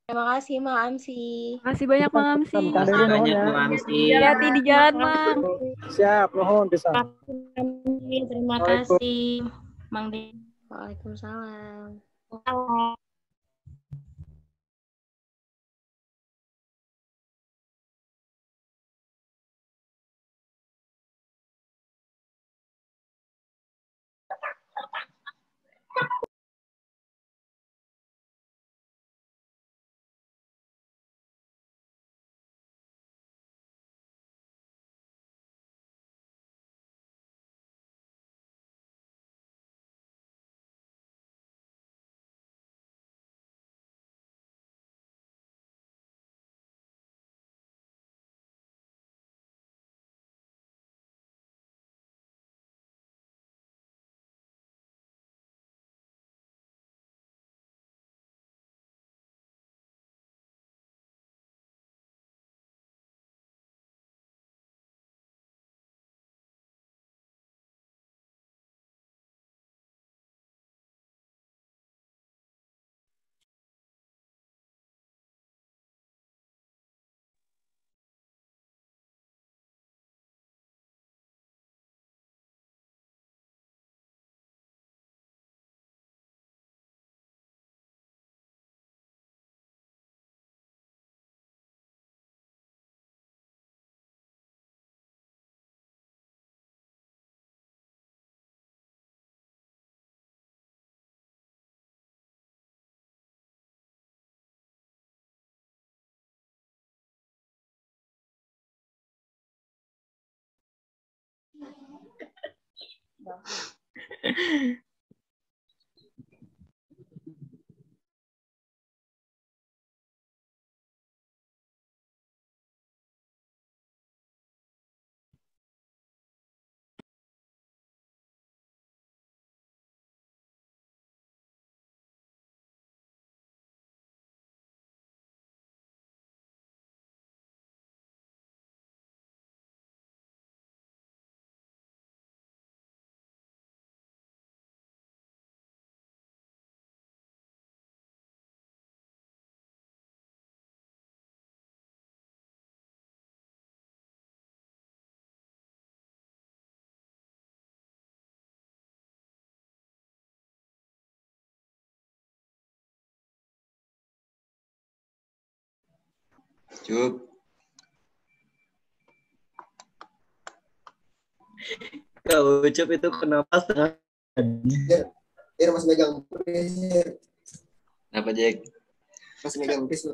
Terima kasih Mang Amsi. Terima kasih banyak Mang Amsi. Hati-hati di jalan Mang. Siap, nuhun bisa. Terima kasih Mang Dery. Waalaikumsalam. Cukup. Kau ucap itu kenapa setengah? Masih megang. Kenapa Jack? Masih megang bis.